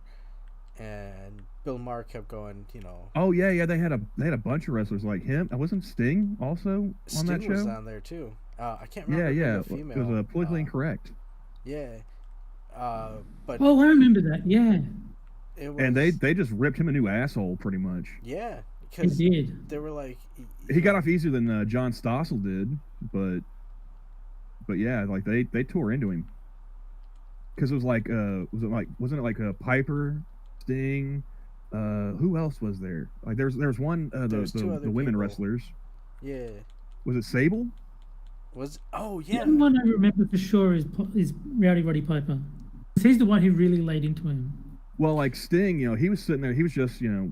and Bill Maher kept going, Oh yeah, they had a bunch of wrestlers like him. Wasn't Sting also on that show? Sting was on there too. I can't remember. Yeah. The female, it was politically incorrect. Yeah. But I remember that. Yeah. It was, and they just ripped him a new asshole pretty much. Yeah, because they were like, he got off easier than John Stossel did, but yeah, like they tore into him because it was like wasn't it like a Piper, Sting, who else was there? Like there's one the women wrestlers. Yeah. Was it Sable? Yeah. The one I remember for sure is Roddy Piper. He's the one who really laid into him. Well, like Sting, he was sitting there. He was just, he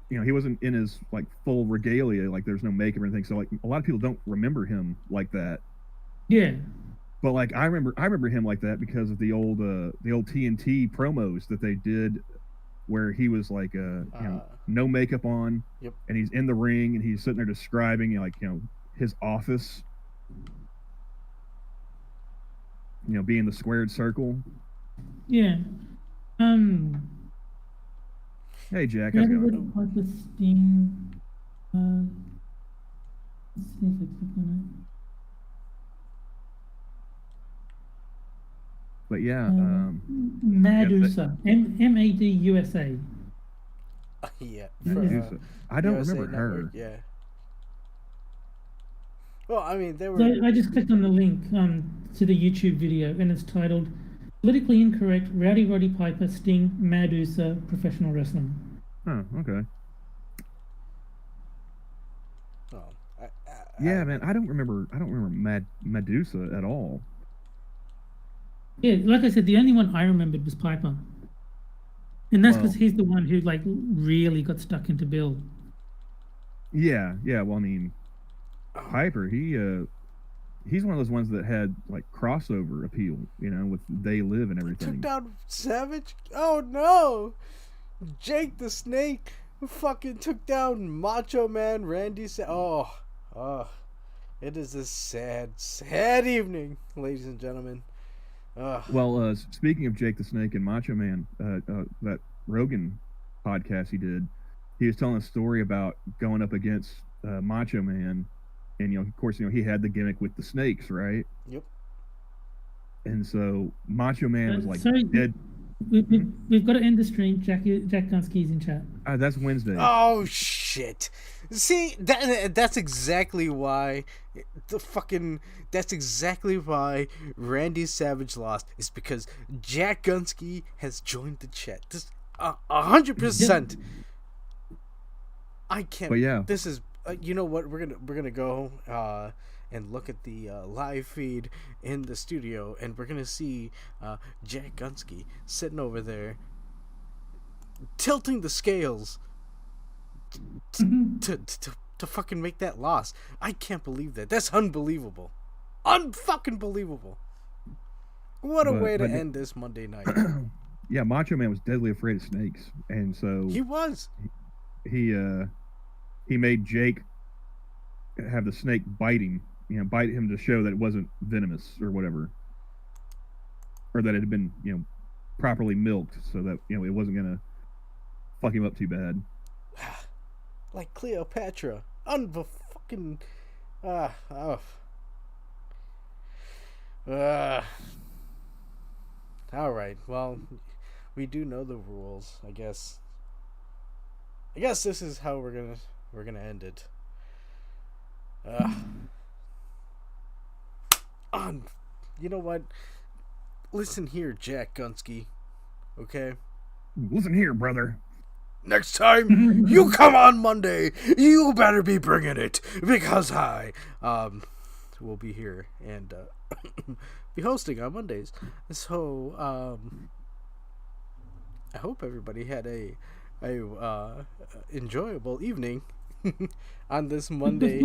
wasn't in his like full regalia. Like there's no makeup or anything. So like a lot of people don't remember him like that. Yeah. But like I remember him like that because of the old TNT promos that they did, where he was like no makeup on, yep. And he's in the ring and he's sitting there describing his office, being the squared circle. Yeah. Hey Jack, how's it going? Piper, Sting. Let's see if I click on it. But yeah, Medusa, MADUSA. Yeah, Medusa. I don't USA remember Network, her. Yeah. Well, I mean, they were. So I just clicked on the link to the YouTube video, and it's titled "Politically Incorrect: Roddy Piper, Sting, Medusa, Professional Wrestling." Oh, okay. Oh, yeah, man, I don't remember Medusa at all. Yeah, like I said, the only one I remembered was Piper, and that's because he's the one who like really got stuck into Bill. Yeah. Well, I mean, Piper, he's one of those ones that had like crossover appeal, with They Live and everything. Took down Savage. Oh no, Jake the Snake fucking took down Macho Man Randy. Oh, it is a sad evening, ladies and gentlemen. Well, speaking of Jake the Snake and Macho Man, that Rogan podcast he did, he was telling a story about going up against Macho Man, and of course, he had the gimmick with the snakes, right? Yep. And so Macho Man was like dead. We've got to end the stream. Jack Gunsky's in chat. That's Wednesday. Oh shit! See, that's exactly why that's exactly why Randy Savage lost. Is because Jack Gunsky has joined the chat. This 100%. I can't. But yeah, this is. You know what? We're gonna go and look at the live feed in the studio, and we're gonna see Jack Gunsky sitting over there, tilting the scales to fucking make that loss. I can't believe that. That's unbelievable. Unfucking believable. What a way to end this Monday night. Yeah, Macho Man was deadly afraid of snakes, and so he was. He made Jake have the snake bite him to show that it wasn't venomous or whatever, or that it had been properly milked, so that it wasn't gonna fuck him up too bad. Like Cleopatra, unfucking. All right. Well, we do know the rules. I guess this is how we're gonna end it. You know what? Listen here, Jack Gunsky. Okay. Listen here, brother. Next time you come on Monday, you better be bringing it, because I will be here and be hosting on Mondays. So I hope everybody had a enjoyable evening on this Monday.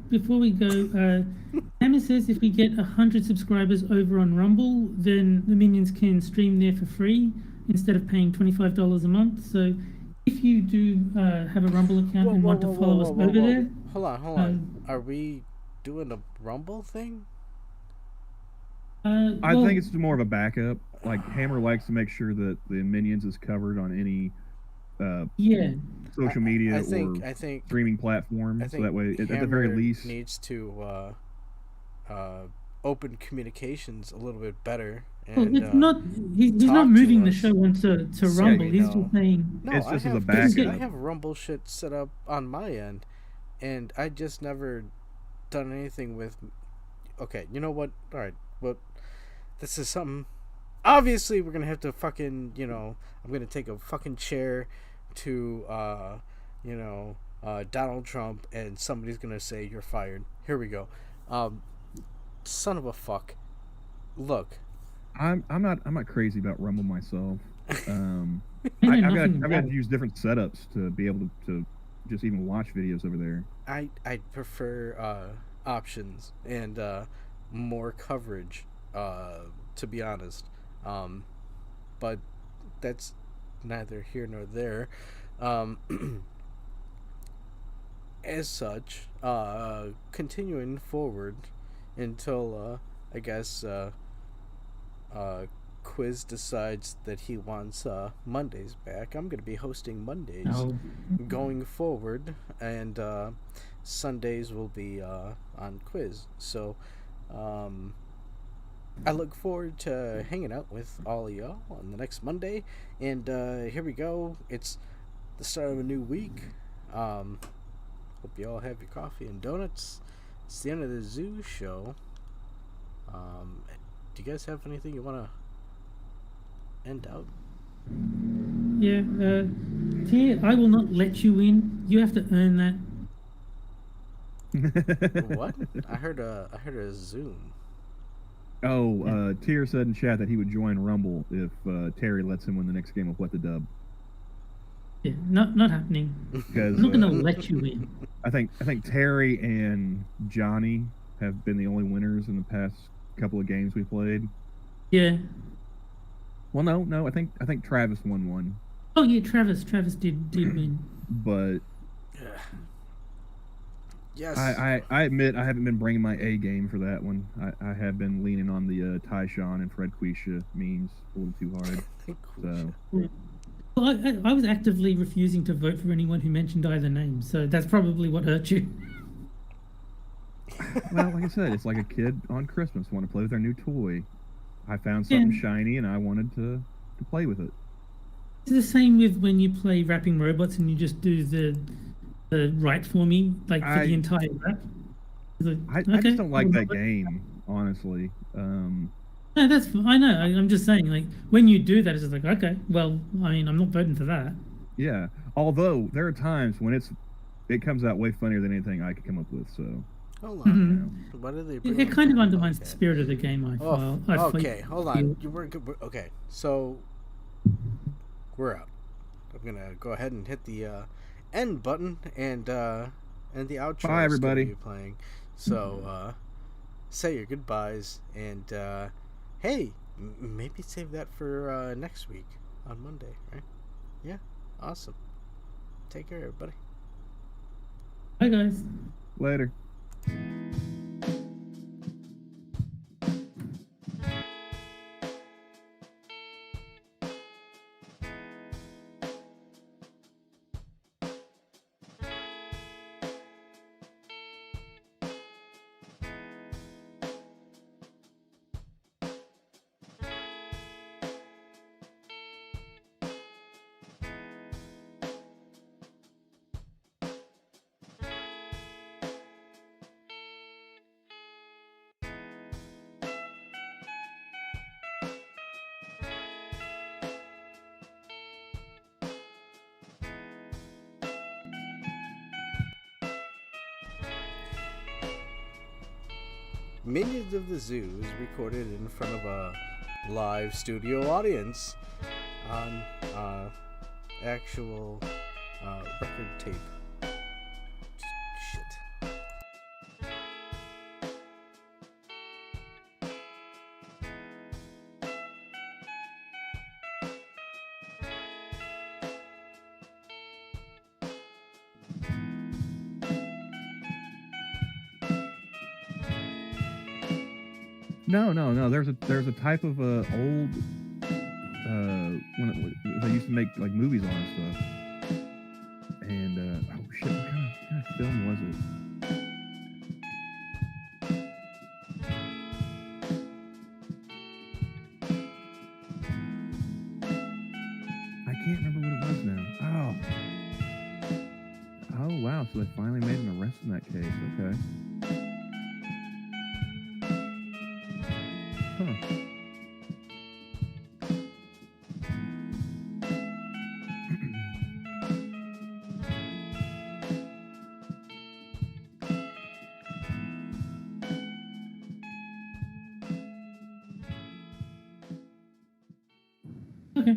Before we go, Emma says if we get 100 subscribers over on Rumble, then the minions can stream there for free instead of paying $25 a month. So if you do have a Rumble account and want to follow us over there, hold on. Are we doing a Rumble thing? I think it's more of a backup. Like Hammer likes to make sure that the minions is covered on any social media I think streaming platform. So that way, at the very least, needs to open communications a little bit better. Well, And, it's not. He's not moving the show onto Rumble. He's just saying. No, it's just as a backup. I have Rumble shit set up on my end, and I just never done anything with. Okay, you know what? All right, well, this is something. Obviously, we're gonna have to fucking. I'm gonna take a fucking chair to Donald Trump, and somebody's gonna say you're fired. Here we go. Son of a fuck. Look. I'm not crazy about Rumble myself. I've got to use different setups to be able to just even watch videos over there. I prefer options and more coverage, to be honest. But that's neither here nor there. As such, continuing forward until I guess Quiz decides that he wants Mondays back. I'm going to be hosting Mondays going forward, and Sundays will be on Quiz. So I look forward to hanging out with all of y'all on the next Monday. And here we go. It's the start of a new week. Hope you all have your coffee and donuts. It's the end of the Zoo show. Do you guys have anything you want to end out? Yeah, Tia, I will not let you in. You have to earn that. What? I heard a Zoom. Oh, Tier said in chat that he would join Rumble if Terry lets him win the next game of What the Dub. Yeah, not happening. I'm not gonna let you in. I think Terry and Johnny have been the only winners in the past couple of games we played. Yeah. Well, no. I think Travis won one. Oh yeah, Travis did win. But yes, I admit I haven't been bringing my A game for that one. I have been leaning on the Tyshawn and Fred Quisha memes a little too hard. So. Well, I was actively refusing to vote for anyone who mentioned either name, so that's probably what hurt you. Well, like I said, it's like a kid on Christmas want to play with their new toy. I found something shiny and I wanted to play with it. It's the same with when you play Rapping Robots and you just do the right for me, like for the entire rap. Like, I just don't like that game, honestly. No, that's I know. I'm just saying, like when you do that, it's just like, okay, well, I mean, I'm not voting for that. Yeah. Although there are times when it comes out way funnier than anything I could come up with. So. Hold on. What are they? It kind of undermines the spirit of the game. Okay, hold on. Okay, so we're out. I'm gonna go ahead and hit the end button, and the outro Bye, is going everybody. to be playing. So say your goodbyes, and hey, maybe save that for next week on Monday, right? Yeah, awesome. Take care, everybody. Bye, guys. Later. Minions of the Zoo is recorded in front of a live studio audience on actual record tape. Shit. No. There's a type of old when they used to make like movies on and stuff. And oh shit, what kind of film was it? I can't remember what it was now. Oh wow, so they finally made an arrest in that case. Okay. Huh. Okay.